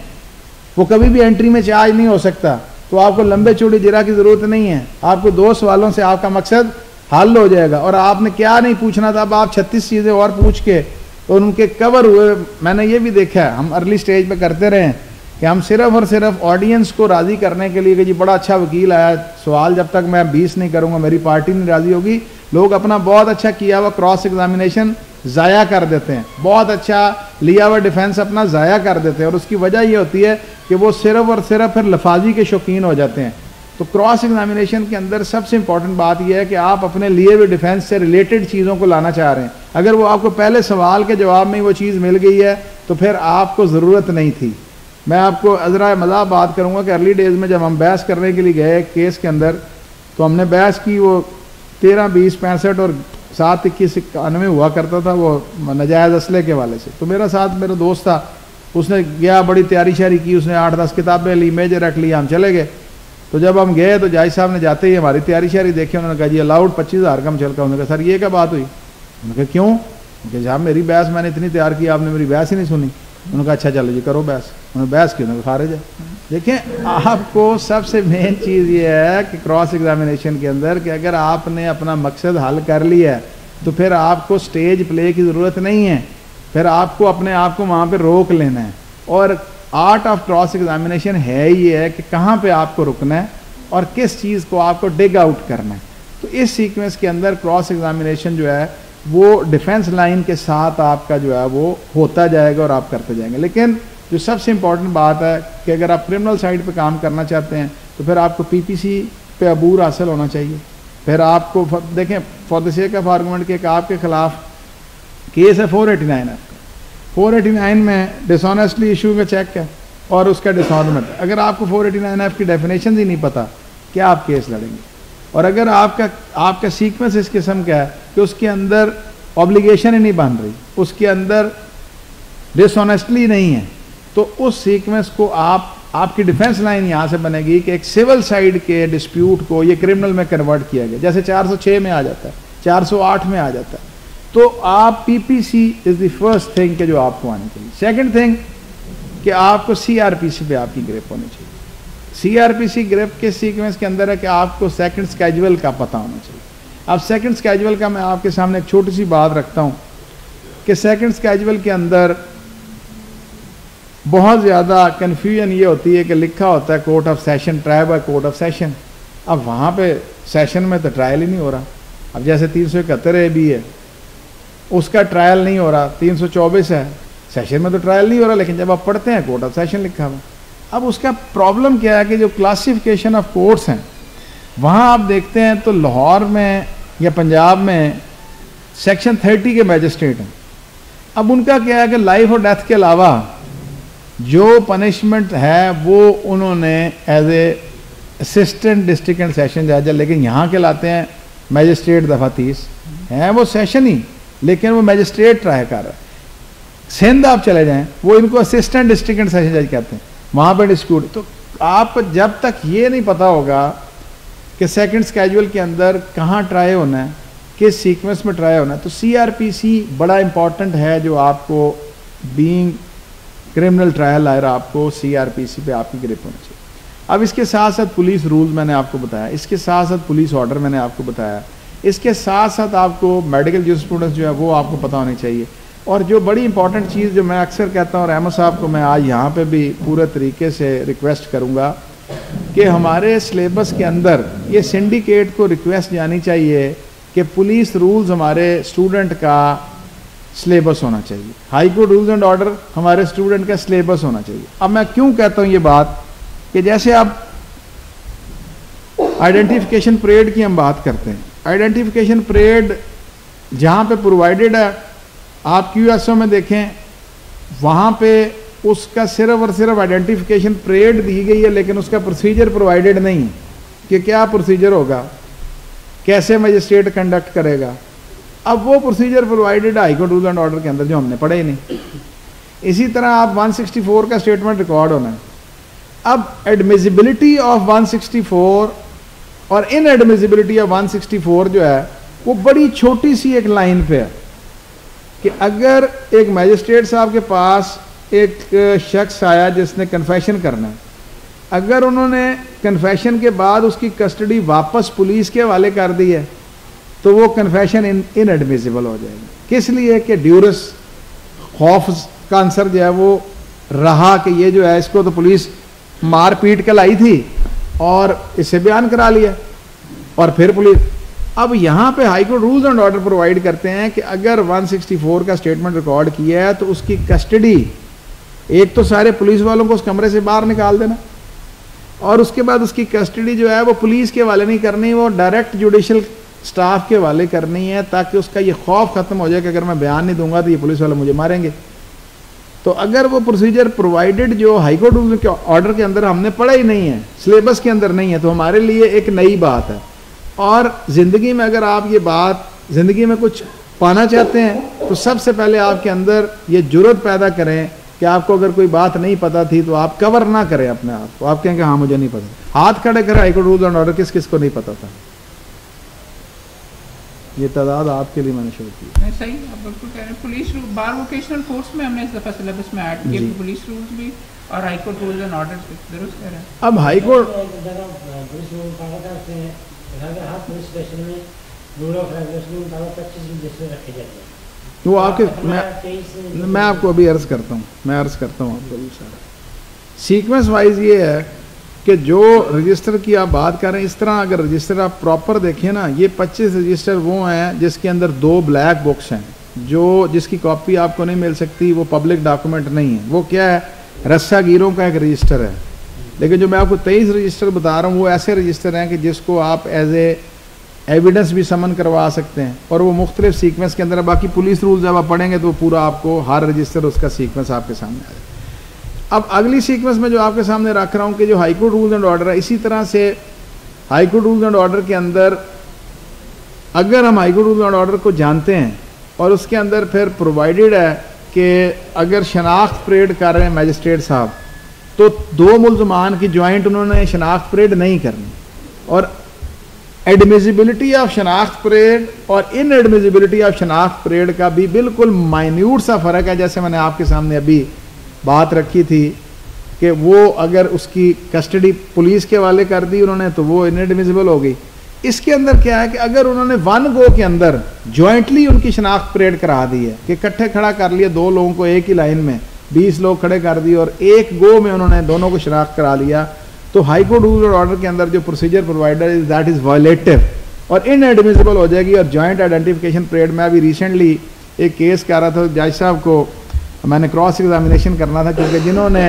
वो कभी भी एंट्री में चार्ज नहीं हो सकता, तो आपको लंबे चौड़े जिरा की ज़रूरत नहीं है। आपको 2 सवालों से आपका मकसद हल हो जाएगा। और आपने क्या नहीं पूछना था, अब आप 36 चीज़ें और पूछ के तो उनके कवर हुए। मैंने ये भी देखा है, हम अर्ली स्टेज पे करते रहे कि हम सिर्फ और सिर्फ ऑडियंस को राज़ी करने के लिए कि जी बड़ा अच्छा वकील आया, सवाल जब तक मैं 20 नहीं करूँगा मेरी पार्टी नहीं राज़ी होगी, लोग अपना बहुत अच्छा किया हुआ क्रॉस एग्जामिनेशन ज़ाया कर देते हैं, बहुत अच्छा लिया हुआ डिफेंस अपना ज़ाया कर देते हैं। और उसकी वजह ये होती है कि वो सिर्फ और सिर्फ फिर लफाजी के शौकीन हो जाते हैं तो क्रॉस एग्जामिनेशन के अंदर सबसे इंपॉर्टेंट बात यह है कि आप अपने लिए हुए डिफेंस से रिलेटेड चीज़ों को लाना चाह रहे हैं। अगर वो आपको पहले सवाल के जवाब में ही वो चीज़ मिल गई है तो फिर आपको ज़रूरत नहीं थी। मैं आपको ज़रा मज़ाक बात करूँगा कि अर्ली डेज़ में जब हम बहस करने के लिए गए केस के अंदर, तो हमने बहस की, वो 13, 20, 65 और 7, 21, 91 हुआ करता था वो नजायज़ असले के वाले से। तो मेरा साथ मेरा दोस्त था, उसने गया, बड़ी तैयारी शारी की, उसने 8-10 किताबें ली, मेजर रख लिया, हम चले गए। तो जब हम गए तो जायज साहब ने जाते ही हमारी तैयारी शारी देखी, उन्होंने कहा जी अलाउड 25,000 का हम चल का। उन्होंने कहा सर ये क्या बात हुई? उन्होंने कहा क्यों? उनके साहब मेरी बहस मैंने इतनी तैयार की, आपने मेरी बहस ही नहीं सुनी। उन्होंने कहा अच्छा चलो जी करो बहस। उन्होंने बहस की, उन्होंने खारिज है। देखें, आपको सबसे मेन चीज़ ये है कि क्रॉस एग्जामिनेशन के अंदर कि अगर आपने अपना मकसद हल कर लिया है तो फिर आपको स्टेज प्ले की ज़रूरत नहीं है, फिर आपको अपने आप को वहाँ पर रोक लेना है। और आर्ट ऑफ क्रॉस एग्जामिनेशन है ये है कि कहाँ पे आपको रुकना है और किस चीज़ को आपको डिग आउट करना है। तो इस सीक्वेंस के अंदर क्रॉस एग्जामिनेशन जो है वो डिफेंस लाइन के साथ आपका जो है वो होता जाएगा और आप करते जाएंगे। लेकिन जो सबसे इम्पॉर्टेंट बात है कि अगर आप क्रिमिनल साइड पे काम करना चाहते हैं तो फिर आपको पीपीसी पे अबूर हासिल होना चाहिए। फिर आपको देखें, for the sake of argument के आपके खिलाफ केस है 489 है, 489 में डिसऑनेस्टली इशू का चेक है और उसका डिसऑनरमेंट। अगर आपको 489 एफ की डेफिनेशन ही नहीं पता क्या आप केस लड़ेंगे। और अगर आपका सीक्वेंस इस किस्म का है कि उसके अंदर ऑब्लिगेशन ही नहीं बन रही, उसके अंदर डिसऑनेस्टली नहीं है, तो उस सीक्वेंस को आपकी डिफेंस लाइन यहाँ से बनेगी कि एक सिविल साइड के डिस्प्यूट को ये क्रिमिनल में कन्वर्ट किया गया, जैसे 406 में आ जाता है, 408 में आ जाता है। तो आप PPC is the first thing के जो आपको आनी चाहिए। सेकंड थिंग कि आपको सीआरपीसी पे आपकी ग्रिप होनी चाहिए। सीआरपीसी ग्रिप के सीक्वेंस के अंदर है कि आपको सेकंड स्केजुअल का पता होना चाहिए। अब सेकंड स्केजुअल का मैं आपके सामने एक छोटी सी बात रखता हूँ कि सेकंड स्केजुअल के अंदर बहुत ज़्यादा कन्फ्यूजन ये होती है कि लिखा होता है court of session, trial by court of session. अब वहाँ पे सेशन में तो ट्रायल ही नहीं हो रहा। अब जैसे 371 ए भी है, उसका ट्रायल नहीं हो रहा, 324 है, सेशन में तो ट्रायल नहीं हो रहा, लेकिन जब आप पढ़ते हैं कोर्ट ऑफ सेशन लिखा हुआ। अब उसका प्रॉब्लम क्या है कि जो क्लासिफिकेशन ऑफ कोर्ट्स हैं वहाँ आप देखते हैं तो लाहौर में या पंजाब में सेक्शन 30 के मैजिस्ट्रेट हैं। अब उनका क्या है कि लाइफ और डेथ के अलावा जो पनिशमेंट है वो उन्होंने as a assistant district and session जज, लेकिन यहाँ के लाते हैं मैजिस्ट्रेट दफ़ा 30 हैं, वो सेशन ही, लेकिन वो मैजिस्ट्रेट ट्राई कर रहा है। सिंध आप चले जाएं, वो इनको असिस्टेंट डिस्ट्रिक्ट एंड सेशन जज कहते हैं, वहाँ पर डिस्प्यूट। तो आप जब तक ये नहीं पता होगा कि सेकंड स्केजुअल के अंदर कहाँ ट्राई होना है, किस सीक्वेंस में ट्राई होना है, तो सीआरपीसी बड़ा इंपॉर्टेंट है जो आपको बीइंग क्रिमिनल ट्रायल लायर आपको सीआरपीसी पे आपकी ग्रिप होनी चाहिए। अब इसके साथ साथ पुलिस रूल्स मैंने आपको बताया, इसके साथ साथ पुलिस ऑर्डर मैंने आपको बताया, इसके साथ साथ आपको मेडिकल जूरिस्प्रूडेंस जो है वो आपको पता होनी चाहिए। और जो बड़ी इंपॉर्टेंट चीज़ जो मैं अक्सर कहता हूँ, रहमत साहब को मैं आज यहाँ पे भी पूरे तरीके से रिक्वेस्ट करूँगा कि हमारे सिलेबस के अंदर ये सिंडिकेट को रिक्वेस्ट जानी चाहिए कि पुलिस रूल्स हमारे स्टूडेंट का सिलेबस होना चाहिए, high court rules and order हमारे स्टूडेंट का सिलेबस होना चाहिए। अब मैं क्यों कहता हूँ ये बात कि जैसे आप आइडेंटिफिकेशन परेड की हम बात करते हैं, आइडेंटिफिकेशन परेड जहाँ पे प्रोवाइडेड है, आप क्यूएसओ में देखें वहाँ पे उसका सिर्फ और सिर्फ आइडेंटिफिकेशन परेड दी गई है, लेकिन उसका प्रोसीजर प्रोवाइडेड नहीं है कि क्या प्रोसीजर होगा, कैसे मजिस्ट्रेट कंडक्ट करेगा। अब वो procedure provided high court rule and order के अंदर जो हमने पढ़े ही नहीं। इसी तरह आप 164 का स्टेटमेंट रिकॉर्ड होना है। अब एडमिजिबिलिटी ऑफ 164 और इनएडमिजिबिलिटी ऑफ 164 जो है वो बड़ी छोटी सी एक लाइन पे है कि अगर एक मैजिस्ट्रेट साहब के पास एक शख्स आया जिसने कन्फेशन करना है, अगर उन्होंने कन्फेशन के बाद उसकी कस्टडी वापस पुलिस के हवाले कर दी है तो वो कन्फेशन इनएडमिसिबल हो जाएगी। किस लिए कि ड्यूरस खौफ का आंसर जो है वो रहा कि ये जो है इसको तो पुलिस मार पीट के लाई थी और इसे बयान करा लिया और फिर पुलिस। अब यहाँ पे high court rules and order provide करते हैं कि अगर 164 का स्टेटमेंट रिकॉर्ड किया है तो उसकी कस्टडी, एक तो सारे पुलिस वालों को उस कमरे से बाहर निकाल देना, और उसके बाद उसकी कस्टडी जो है वो पुलिस के हवाले नहीं करनी, वो डायरेक्ट जुडिशल स्टाफ के हवाले करनी है, ताकि उसका ये खौफ ख़त्म हो जाए कि अगर मैं बयान नहीं दूंगा तो ये पुलिस वाले मुझे मारेंगे। तो अगर वो प्रोसीजर प्रोवाइडेड जो हाई कोर्ट रूल के ऑर्डर के अंदर हमने पढ़ा ही नहीं है, सिलेबस के अंदर नहीं है, तो हमारे लिए एक नई बात है। और ज़िंदगी में अगर आप ये बात ज़िंदगी में कुछ पाना चाहते हैं तो सबसे पहले आपके अंदर ये जुर्रत पैदा करें कि आपको अगर कोई बात नहीं पता थी तो आप कवर ना करें अपने आप को, आप कहें कि हाँ मुझे नहीं पता। हाथ खड़े करें, high court rules and order किस किस को नहीं पता था। ये तादाद आपके लिए मैंने शुरू की। नहीं सही, आप बिल्कुल कह रहे हैं। पुलिस रूल बार वोकेशनल कोर्स में हमने इस दफ़ा सिलेबस में ऐड किया पुलिस रूल्स भी और high court rules and orders भी, दुरुस्त कह रहे हैं। अब हाई कोर्ट वो आपके मैं आपको अभी अर्ज करता हूँ आपको सारा सीक्वेंस वाइज ये है कि जो रजिस्टर की आप बात कर रहे हैं, इस तरह अगर रजिस्टर आप प्रॉपर देखें ना, ये 25 रजिस्टर वो हैं जिसके अंदर 2 ब्लैक बुक्स हैं, जो जिसकी कॉपी आपको नहीं मिल सकती, वो पब्लिक डॉक्यूमेंट नहीं है। वो क्या है, रस्सागीरों का एक रजिस्टर है। लेकिन जो मैं आपको 23 रजिस्टर बता रहा हूँ वो ऐसे रजिस्टर हैं कि जिसको आप एज ए एविडेंस भी समन करवा सकते हैं, और वो मुख्तलिफ सीक्वेंस के अंदर है। बाकी पुलिस रूल जब आप पढ़ेंगे तो पूरा आपको हर रजिस्टर उसका सीक्वेंस आपके सामने आ जाए। अब अगली सीक्वेंस में जो आपके सामने रख रहा हूँ कि जो high court rules and order है, इसी तरह से high court rules and order के अंदर अगर हम high court rules and order को जानते हैं और उसके अंदर फिर प्रोवाइडेड है कि अगर शनाख्त परेड कर रहे हैं मैजिस्ट्रेट साहब, तो 2 मुल्ज़मान की ज्वाइंट उन्होंने शनाख्त परेड नहीं करनी, और एडमिजिबिलिटी ऑफ शनाख्त परेड और इनएडमिजिबिलिटी ऑफ शनाख्त परेड का भी बिल्कुल माइन्यूट सा फ़र्क है। जैसे मैंने आपके सामने अभी बात रखी थी कि वो अगर उसकी कस्टडी पुलिस के हवाले कर दी उन्होंने तो वो इनएडमिजिबल हो गई। इसके अंदर क्या है कि अगर उन्होंने 1 गो के अंदर जॉइंटली उनकी शनाख्त परेड करा दी है कि इकट्ठे खड़ा कर लिया 2 लोगों को एक ही लाइन में, 20 लोग खड़े कर दिए और एक गो में उन्होंने दोनों को शनाख्त करा लिया, तो हाई कोर्ट रूल और ऑर्डर के अंदर जो procedure provider is that is violative और इनएडमिसिबल हो जाएगी। और जॉइंट आइडेंटिफिकेशन परेड में अभी रिसेंटली एक केस कर रहा था, जज साहब को मैंने क्रॉस एग्जामिनेशन करना था, क्योंकि जिन्होंने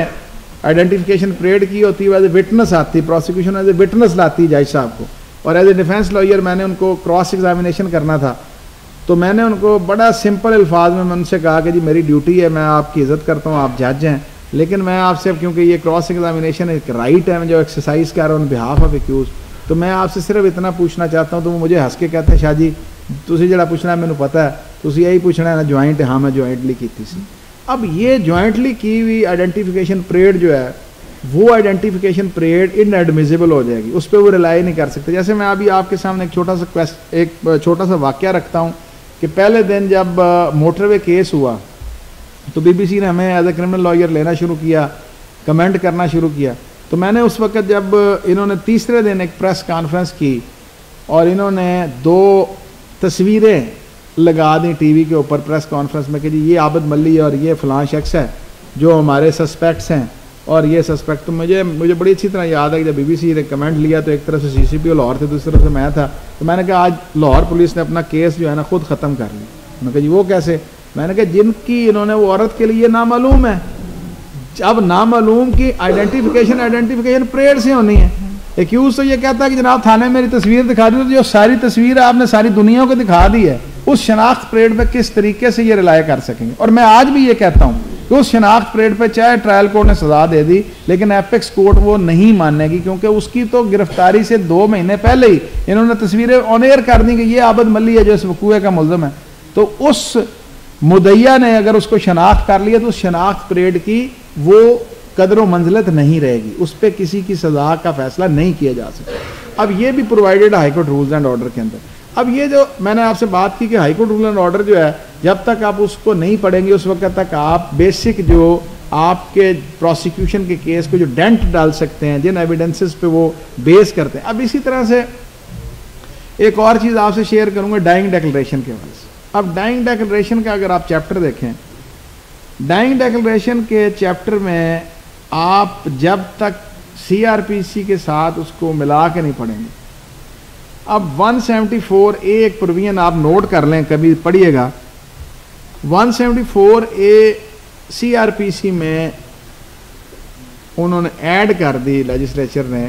आइडेंटिफिकेशन परेड की होती है एज ए विटनेस आती, प्रोसिक्यूशन एज ए विटनेस लाती जज साहब को, और एज ए डिफेंस लॉयर मैंने उनको क्रॉस एग्जामिनेशन करना था। तो मैंने उनको बड़ा सिंपल अल्फाज में उनसे कहा कि जी मेरी ड्यूटी है, मैं आपकी इज़्ज़त करता हूँ, आप जज हैं, लेकिन मैं आपसे, क्योंकि ये क्रॉस एग्जामिनेशन एक राइट है, मैं जो एक्सरसाइज कर रहा हूँ ऑन बिहाफ ऑफ एक्यूज, तो मैं आपसे सिर्फ इतना पूछना चाहता हूँ। तो वो मुझे हंस के कहते हैं, शाह जी तुसी जड़ा पूछना है मैंने पता है, तुसी यही पूछना है ना जॉइंट, हाँ मैं जॉइंटली की थी सी। अब ये जॉइंटली की हुई आइडेंटिफिकेशन परेड जो है वो आइडेंटिफिकेशन परेड इनएडमिसिबल हो जाएगी, उस पर वो रिलाई नहीं कर सकते। जैसे मैं अभी आपके सामने एक छोटा सा वाक़या रखता हूँ कि पहले दिन जब मोटरवे केस हुआ तो बीबीसी ने हमें एज ए क्रिमिनल लॉयर लेना शुरू किया, कमेंट करना शुरू किया। तो मैंने उस वक्त जब इन्होंने तीसरे दिन एक प्रेस कॉन्फ्रेंस की और इन्होंने 2 तस्वीरें लगा दी टीवी के ऊपर प्रेस कॉन्फ्रेंस में कि जी ये आबिद मल्ली और ये फ़लाँ शख्स है जो हमारे सस्पेक्ट्स हैं, और ये सस्पेक्ट, तो मुझे बड़ी अच्छी तरह याद है कि जब बीबीसी ने कमेंट लिया तो एक तरफ से सीसीपी लाहौर थे, दूसरी तरफ से मैं था। तो मैंने कहा आज लाहौर पुलिस ने अपना केस जो है ना खुद ख़त्म कर लिया। मैंने कहा जी वो कैसे? मैंने कहा जिनकी इन्होंने वो औरत के लिए नामालूम है, अब नामालूम की आइडेंटिफिकेशन परेड से होनी है। एक्यूज तो ये कहता है कि जनाब थाने मेरी तस्वीर दिखा दी, तो जो सारी तस्वीर आपने सारी दुनिया को दिखा दी है, उस शनाख्त परेड में किस तरीके से ये रिलाय कर सकेंगे। और मैं आज भी ये कहता हूँ कि उस शनाख्त परेड पे चाहे ट्रायल कोर्ट ने सजा दे दी, लेकिन एपेक्स कोर्ट वो नहीं मानेगी, क्योंकि उसकी तो गिरफ्तारी से 2 महीने पहले ही इन्होंने तस्वीरें ऑन एयर कर दी कि ये आबिद मल्ली है जो इस वकूए का मुल्ज़िम है। तो उस मुदैया ने अगर उसको शनाख्त कर लिया तो उस शनाख्त परेड की वो कदर व मंजिलत नहीं रहेगी, उस पर किसी की सजा का फैसला नहीं किया जा सकता। अब ये भी provided high court rules and order के अंदर। अब ये जो मैंने आपसे बात की कि high court rule and order जो है, जब तक आप उसको नहीं पढ़ेंगे उस वक्त तक आप बेसिक जो आपके प्रोसिक्यूशन के केस को जो डेंट डाल सकते हैं, जिन एविडेंसेस पे वो बेस करते हैं। अब इसी तरह से एक और चीज़ आपसे शेयर करूंगा डाइंग डिक्लेरेशन के हवाले से। अब डाइंग डिक्लेरेशन का अगर आप चैप्टर देखें, डाइंग डिक्लेरेशन के चैप्टर में आप जब तक CRPC के साथ उसको मिला के नहीं पढ़ेंगे, अब 174A एक प्रोविजन आप नोट कर लें, कभी पढ़िएगा। 174A CRPC में उन्होंने ऐड कर दी लेजिस्लेचर ने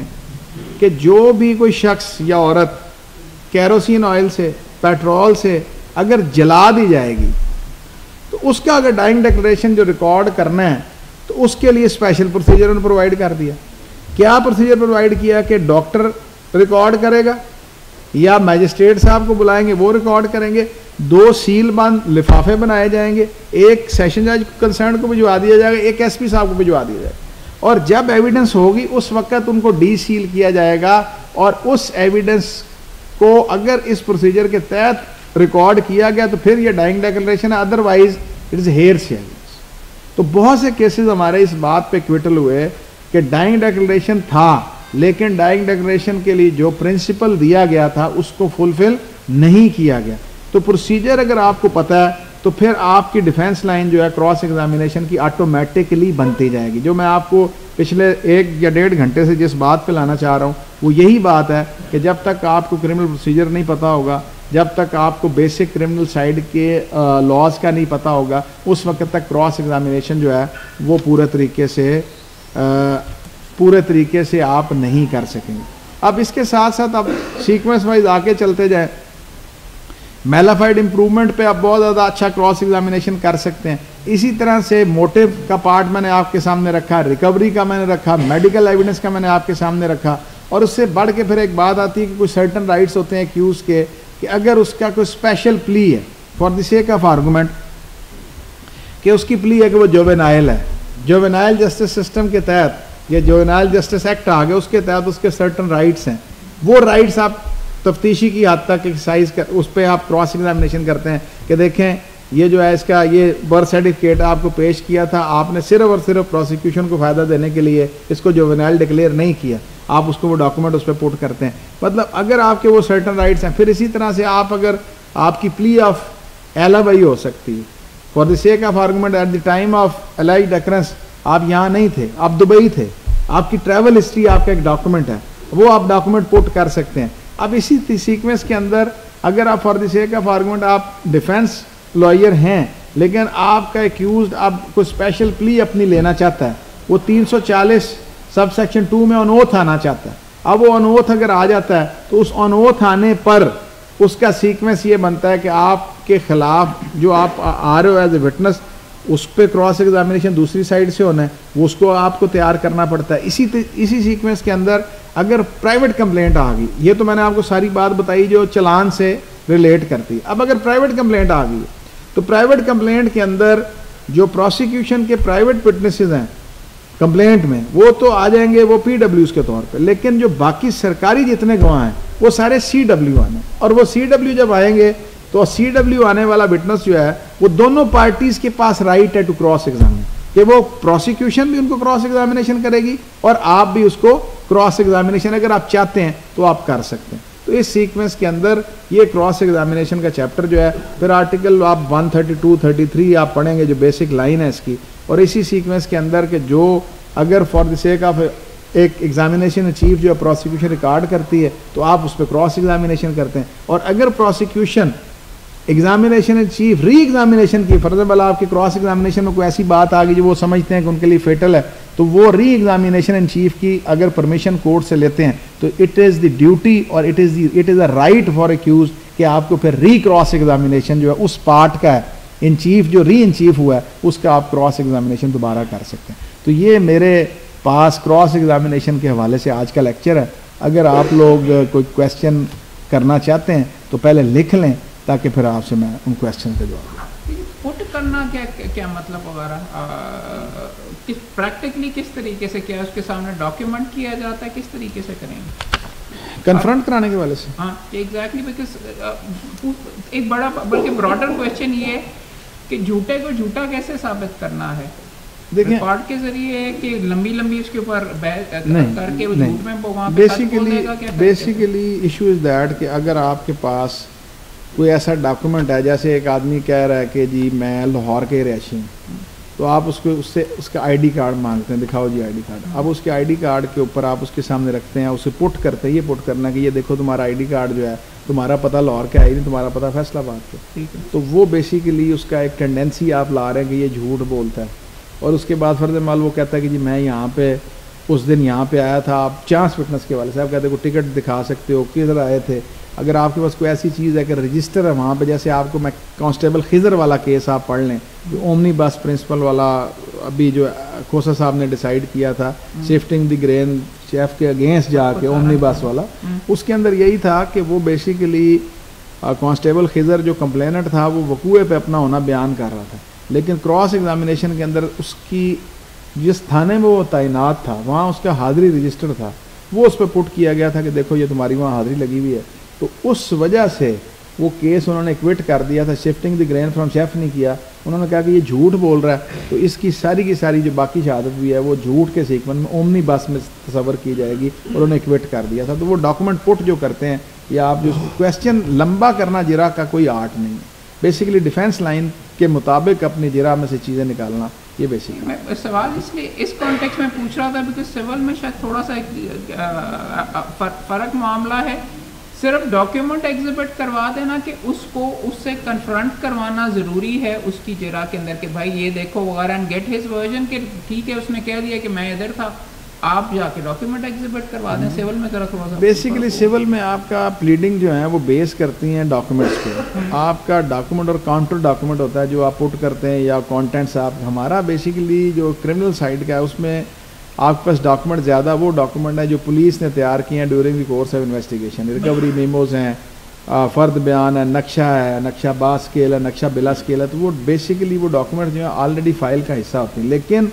कि जो भी कोई शख्स या औरत केरोसिन ऑयल से, पेट्रोल से अगर जला दी जाएगी तो उसका अगर डाइंग डिक्लेरेशन जो रिकॉर्ड करना है तो उसके लिए स्पेशल प्रोसीजर उन्होंने प्रोवाइड कर दिया। क्या प्रोसीजर प्रोवाइड किया कि डॉक्टर रिकॉर्ड करेगा या मैजिस्ट्रेट साहब को बुलाएंगे, वो रिकॉर्ड करेंगे, 2 सील बंद लिफाफे बनाए जाएंगे, एक सेशन जज कंसर्न को भिजवा दिया जाएगा, एक एसपी साहब को भिजवा दिया जाएगा, और जब एविडेंस होगी उस वक्त उनको डी सील किया जाएगा और उस एविडेंस को अगर इस प्रोसीजर के तहत रिकॉर्ड किया गया तो फिर ये डाइंग डिक्लेरेशन है, अदरवाइज इट इज हेयरसे एविडेंस। तो बहुत से केसेस हमारे इस बात पे क्विटल हुए कि डाइंग डिक्लेरेशन था लेकिन डाइंग डिक्लेरेशन के लिए जो प्रिंसिपल दिया गया था उसको फुलफिल नहीं किया गया। तो प्रोसीजर अगर आपको पता है तो फिर आपकी डिफेंस लाइन जो है क्रॉस एग्जामिनेशन की ऑटोमेटिकली बनती जाएगी। जो मैं आपको पिछले 1 या 1.5 घंटे से जिस बात पे लाना चाह रहा हूँ वो यही बात है कि जब तक आपको क्रिमिनल प्रोसीजर नहीं पता होगा, जब तक आपको बेसिक क्रिमिनल साइड के लॉज का नहीं पता होगा, उस वक्त तक क्रॉस एग्जामिनेशन जो है वो पूरे तरीके से आप नहीं कर सकेंगे। अब इसके साथ साथ अब सीक्वेंस वाइज आके चलते जाए, मेलाफाइड इंप्रूवमेंट पे आप बहुत ज़्यादा अच्छा क्रॉस एग्जामिनेशन कर सकते हैं। इसी तरह से मोटिव का पार्ट मैंने आपके सामने रखा, रिकवरी का मैंने रखा, मेडिकल एविडेंस का मैंने आपके सामने रखा, और उससे बढ़ के फिर एक बात आती है कि कुछ सर्टन राइट्स होते हैं एक्यूज के कि अगर उसका कोई स्पेशल प्ली है for the sake of argument कि उसकी प्ली है कि वो जुवेनाइल है, जुवेनाइल जस्टिस सिस्टम के तहत या जुवेनाइल जस्टिस एक्ट आ गया उसके तहत उसके सर्टन राइट्स हैं, वो राइट्स आप तफ्तीशी की हद तक एक्सरसाइज कर उस पर आप क्रॉस एग्जामिनेशन करते हैं कि देखें ये जो है इसका ये बर्थ सर्टिफिकेट आपको पेश किया था, आपने सिर्फ और सिर्फ प्रोसिक्यूशन को फ़ायदा देने के लिए इसको जुवेनाइल डिक्लेयर नहीं किया, आप उसको वो डॉक्यूमेंट उस पर पुट करते हैं। मतलब अगर आपके वो सर्टन राइट्स हैं, फिर इसी तरह से आप अगर आपकी प्ली ऑफ एलाबाई हो सकती है for the sake of argument at the time of allied occurrence आप यहाँ नहीं थे, आप दुबई थे, आपकी ट्रैवल हिस्ट्री आपका एक डॉक्यूमेंट है, वो आप डॉक्यूमेंट पुट कर सकते हैं। अब इसी सीक्वेंस के अंदर अगर आप for the sake of argument आप डिफेंस लॉयर हैं लेकिन आपका एक्यूज्ड अब कोई स्पेशल प्ली अपनी लेना चाहता है, वो 340 सब सेक्शन 2 में ऑन ओथ आना चाहता है, अब वो ऑन ओथ अगर आ जाता है तो उस ऑन ओथ आने पर उसका सीक्वेंस ये बनता है कि आपके खिलाफ जो आप आ रहे हो एज ए विटनेस उस पर क्रॉस एग्जामिनेशन दूसरी साइड से होना है, वो उसको आपको तैयार करना पड़ता है। इसी सीक्वेंस के अंदर अगर प्राइवेट कंप्लेंट आ गई, ये तो मैंने आपको सारी बात बताई जो चलान से रिलेट करती है। अब अगर प्राइवेट कंप्लेंट आ गई तो प्राइवेट कंप्लेंट के अंदर जो प्रोसिक्यूशन के प्राइवेट विटनेसेस हैं कंप्लेंट में वो तो आ जाएंगे वो PWs के तौर पे, लेकिन जो बाकी सरकारी जितने गवाह हैं वो सारे CW आने, और वो CW जब आएंगे तो CW आने वाला विटनेस जो है वो दोनों पार्टीज के पास राइट है टू क्रॉस एग्जामिन, कि वो प्रोसिक्यूशन भी उनको क्रॉस एग्जामिनेशन करेगी और आप भी उसको क्रॉस एग्जामिनेशन अगर आप चाहते हैं तो आप कर सकते हैं। तो इस सीक्वेंस के अंदर ये क्रॉस एग्जामिनेशन का चैप्टर जो है, फिर आर्टिकल आप 132, 33 आप पढ़ेंगे जो बेसिक लाइन है इसकी, और इसी सीक्वेंस के अंदर के जो अगर फॉर द सेक ऑफ एक एग्जामिनेशन चीफ जो है प्रोसिक्यूशन रिकॉर्ड करती है तो आप उस पर क्रॉस एग्जामिनेशन करते हैं, और अगर prosecution examination chief re examination की फर्जबल आपकी क्रॉस एग्जामिनेशन में कोई ऐसी बात आ गई जो वो समझते हैं कि उनके लिए फेटल है, तो वो री एग्जामिनेशन इन चीफ की अगर परमिशन कोर्ट से लेते हैं तो इट इज़ द ड्यूटी और it is a right for accused कि आपको फिर री क्रॉस एग्जामिनेशन जो है उस पार्ट का है इन चीफ जो री इन चीफ हुआ है उसका आप क्रॉस एग्जामिनेशन दोबारा कर सकते हैं। तो ये मेरे पास क्रॉस एग्जामिनेशन के हवाले से आज का लेक्चर है। अगर आप लोग कोई क्वेश्चन करना चाहते हैं तो पहले लिख लें ताकि फिर आपसे मैं उन क्वेश्चन के जवाब। पुट करना क्या मतलब वगैरह किस प्रैक्टिकली किस तरीके से, क्या उसके सामने डॉक्यूमेंट किया जाता है, किस तरीके से करेंगे कन्फ्रंट कराने के वाले से? हाँ एग्जैक्टली, बिकॉज एक बड़ा बल्कि ब्रॉडर क्वेश्चन ये है कि झूठे को झूठा कैसे साबित करना है। देखिए रिकॉर्ड के जरिए कि लंबी उसके ऊपर करके वो झूठ में वहाँ पे बेसिकली इशू इज दैट कि अगर आपके पास कोई ऐसा डॉक्यूमेंट है, जैसे एक आदमी कह रहा है कि जी मैं लाहौर के रहायशी हूँ, तो आप उससे उसका ID कार्ड मांगते हैं, दिखाओ जी ID कार्ड। अब उसके ID कार्ड के ऊपर आप उसके सामने रखते हैं, उसे पुट करते हैं, ये पुट करना कि ये देखो तुम्हारा ID कार्ड जो है तुम्हारा पता लाहौर का है नहीं, तुम्हारा पता फैसलाबाद का, ठीक है। तो वो बेसिकली उसका एक टेंडेंसी आप ला रहे हैं कि ये झूठ बोलता है, और उसके बाद फर्ज माल वो कहता है कि जी मैं यहाँ पे उस दिन यहाँ पे आया था, आप चांस विटनेस के वाले साहब कहते को टिकट दिखा सकते हो, किधर आए थे। अगर आपके पास कोई ऐसी चीज़ है कि रजिस्टर है वहाँ पे, जैसे आपको मैं कांस्टेबल खिजर वाला केस आप पढ़ लें, जो ओमनी बस प्रिंसिपल वाला अभी जो खोसा साहब ने डिसाइड किया था, शिफ्टिंग द ग्रेन शेफ के अगेंस्ट जाके ओमनी बस वाला, उसके अंदर यही था कि वो बेसिकली कांस्टेबल खिजर जो कंप्लेनेंट था वो वकूए पे अपना होना बयान कर रहा था, लेकिन क्रॉस एग्जामिनेशन के अंदर उसकी जिस थाने में वो तैनात था वहाँ उसका हाजिरी रजिस्टर था, वो उस पर पुट किया गया था कि देखो ये तुम्हारी वहाँ हाजिरी लगी हुई है। तो उस वजह से वो केस उन्होंने क्विट कर दिया था, shifting the grain from chef नहीं किया। उन्होंने कहा कि ये झूठ बोल रहा है, तो इसकी सारी की सारी जो बाकी शहादत भी है वो झूठ के सीक्वेंस में ओमनी बस में तस्वर की जाएगी, और उन्होंने क्विट कर दिया था। तो वो डॉक्यूमेंट पुट जो करते हैं या आप जो क्वेश्चन लंबा करना जिरा का कोई आर्ट नहीं है, बेसिकली डिफेंस लाइन के मुताबिक अपनी जिरा में से चीज़ें निकालना, ये बेसिकली। मैं सवाल इसलिए इस कॉन्टेक्स्ट में पूछ रहा था बिकॉज सिविल में शायद थोड़ा सा फ़र्क मामला है। सिर्फ डॉक्यूमेंट एग्जिबिट करवा देना कि उसको उससे कन्फ्रंट करवाना ज़रूरी है उसकी जिरा के अंदर कि भाई ये देखो वगैरह, एंड गेट हिज वर्जन कि ठीक है उसने कह दिया कि मैं इधर था, आप जाके डॉक्यूमेंट एग्जिबिट करवा दें। सिविल में ज़रा थोड़ा सा बेसिकली सिविल में आपका प्लीडिंग जो है वो बेस करती हैं डॉक्यूमेंट्स पे। आपका डॉक्यूमेंट और काउंटर डॉक्यूमेंट होता है जो आप पुट करते हैं या कंटेंट्स आप, हमारा बेसिकली जो क्रिमिनल साइड का है उसमें आपके पास डॉक्यूमेंट ज़्यादा वो डॉक्यूमेंट है जो पुलिस ने तैयार किए हैं during the course of investigation. Recovery memos हैं, फ़र्द बयान है, नक्शा है, नक्शा बास स्केल है, नक्शा बिला स्केल है, तो वो बेसिकली वो डॉक्यूमेंट जो है ऑलरेडी फाइल का हिस्सा होते हैं, लेकिन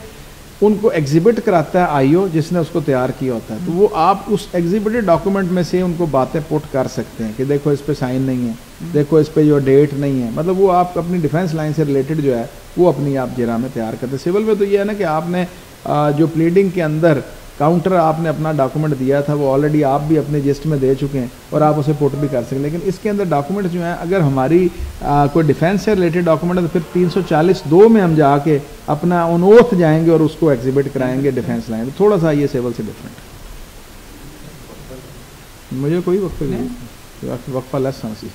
उनको एग्जिबिट कराता है आईओ जिसने उसको तैयार किया होता है। तो वो आप उस एग्जिबिटेड डॉक्यूमेंट में से उनको बातें पुट कर सकते हैं कि देखो इस पे साइन नहीं है, देखो इस पे जो डेट नहीं है, मतलब वो आप अपनी डिफेंस लाइन से रिलेटेड जो है वो अपनी आप जिरा में तैयार करते हैं। सिविल में तो ये है ना कि आपने जो प्लीडिंग के अंदर काउंटर आपने अपना डॉक्यूमेंट दिया था वो ऑलरेडी आप भी अपने जिस्ट में दे चुके हैं और आप उसे पुट भी कर सकते हैं, लेकिन इसके अंदर डॉक्यूमेंट जो हैं अगर हमारी कोई डिफेंस से रिलेटेड डॉक्यूमेंट है तो फिर 340(2) में हम जाके अपना ऑन ओथ जाएंगे और उसको एग्जिबिट कराएंगे डिफेंस लाइन। तो थोड़ा सा ये सिविल से डिफरेंट है। मुझे कोई वक्फा लेस समझी।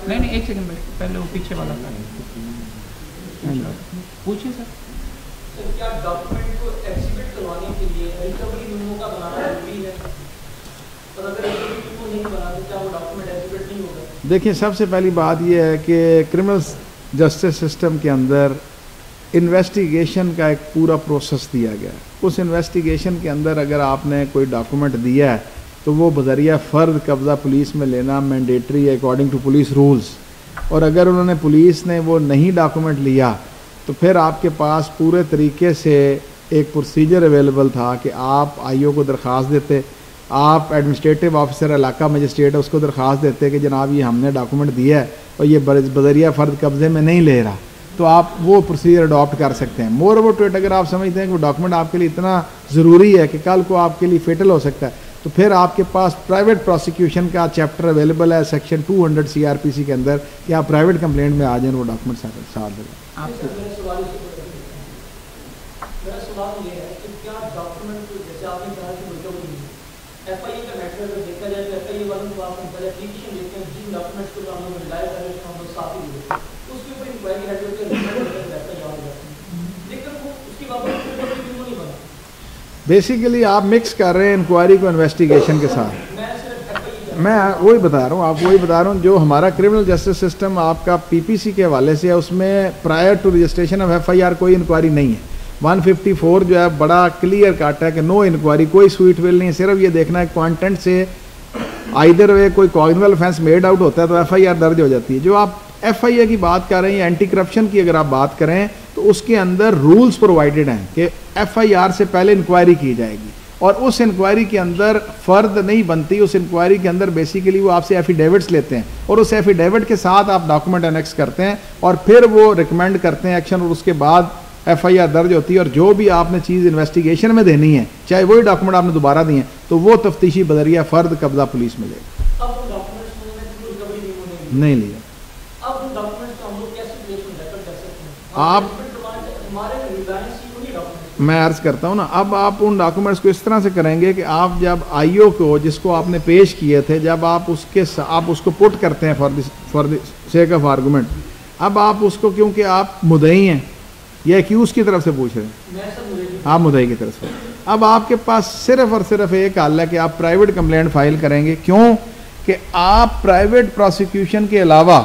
नहीं एक सेकंड पहले वो पीछे वाला पूछिए सर। क्या डॉक्यूमेंट को एग्जिबिट करवाने के लिए रिकवरी मेमो का बनाना जरूरी है, और अगर रिकवरी मेमो नहीं बना तो क्या वो डॉक्यूमेंट एग्जिबिट नहीं होगा? देखिए सबसे पहली बात यह है कि क्रिमिनल जस्टिस सिस्टम के अंदर इन्वेस्टिगेशन का एक पूरा प्रोसेस दिया गया है। उस इन्वेस्टिगेशन के अंदर अगर आपने कोई डॉक्यूमेंट दिया है तो वो बज़रिया फ़र्द कब्ज़ा पुलिस में लेना मैंडेटरी है अकॉर्डिंग टू पुलिस रूल्स, और अगर उन्होंने पुलिस ने वो नहीं डॉक्यूमेंट लिया तो फिर आपके पास पूरे तरीके से एक प्रोसीजर अवेलेबल था कि आप आईओ को दरख्वास्त देते, आप एडमिनिस्ट्रेटिव ऑफिसर इलाका मजिस्ट्रेट है उसको दरख्वास्त देते कि जनाब ये हमने डॉक्यूमेंट दिया है और ये बज़रिया फ़र्द कब्ज़े में नहीं ले रहा, तो आप वो प्रोसीजर अडॉप्ट कर सकते हैं। मोर ओवर टू इट अगर आप समझते हैं कि वो डॉक्यूमेंट आपके लिए इतना ज़रूरी है कि कल को आपके लिए फेटल हो सकता है, तो फिर आपके पास प्राइवेट प्रोसिक्यूशन का चैप्टर अवेलेबल है सेक्शन 200 सीआरपीसी के अंदर कि आप प्राइवेट कंप्लेंट में आ जाए वो डॉक्यूमेंट साथ दें। मेरा सवाल ये है कि क्या डॉक्यूमेंट जैसे आपने कहा कि रिकवरी एफआईए का मैटर अगर देखा जाए तो एफआईए वालों को आप पहले एप्लीकेशन देते हैं जिन डॉक्यूमेंट्स को हम लोग रिलाय कर रहे हैं हम लोग साथ ही देते हैं, तो उसके ऊपर इंक्वायरी हेड होकर लेकिन वो उसके बाबत रिकवरी क्यों नहीं बना? बेसिकली आप मिक्स कर रहे हैं इंक्वायरी को इन्वेस्टिगेशन के साथ। मैं वही बता रहा हूँ, आपको वही बता रहा हूँ जो हमारा क्रिमिनल जस्टिस सिस्टम आपका पीपीसी के हवाले से है उसमें prior to registration of FIR कोई इंक्वायरी नहीं है। 154 जो है बड़ा क्लियर कट है कि नो इंक्वायरी, कोई स्वीट विल नहीं है, सिर्फ ये देखना है कंटेंट से आइदर वे कोई कॉग्निबल ऑफेंस मेड आउट होता है तो एफआईआर दर्ज हो जाती है। जो आप एफआईआर की बात कर रहे हैं, एंटी करप्शन की अगर आप बात करें तो उसके अंदर रूल्स प्रोवाइडेड हैं कि एफआईआर से पहले इंक्वायरी की जाएगी और उस इंक्वायरी के अंदर फ़र्द नहीं बनती, उस इंक्वायरी के अंदर बेसिकली वो आपसे एफिडेविट्स लेते हैं और उस एफिडेविट के साथ आप डॉक्यूमेंट एनेक्स करते हैं और फिर वो रिकमेंड करते हैं एक्शन और उसके बाद एफआईआर दर्ज होती है। और जो भी आपने चीज़ इन्वेस्टिगेशन में देनी है चाहे वही डॉक्यूमेंट आपने दोबारा दिए हैं तो वो तफ्तीशी बज़रिया फ़र्द कब्ज़ा पुलिस में लेगा। नहीं लिया आप, मैं अर्ज करता हूँ ना, अब आप उन डॉक्यूमेंट्स को इस तरह से करेंगे कि आप जब आईओ को जिसको आपने पेश किए थे जब आप उसको पुट करते हैं for the sake of argument अब आप उसको, क्योंकि आप मुद्दई हैं या एक्यूज की तरफ से पूछ रहे हैं, आप मुद्दई की तरफ से, अब आपके पास सिर्फ और सिर्फ एक हल है कि आप प्राइवेट कंप्लेंट फाइल करेंगे। क्यों कि आप प्राइवेट प्रोसिक्यूशन के अलावा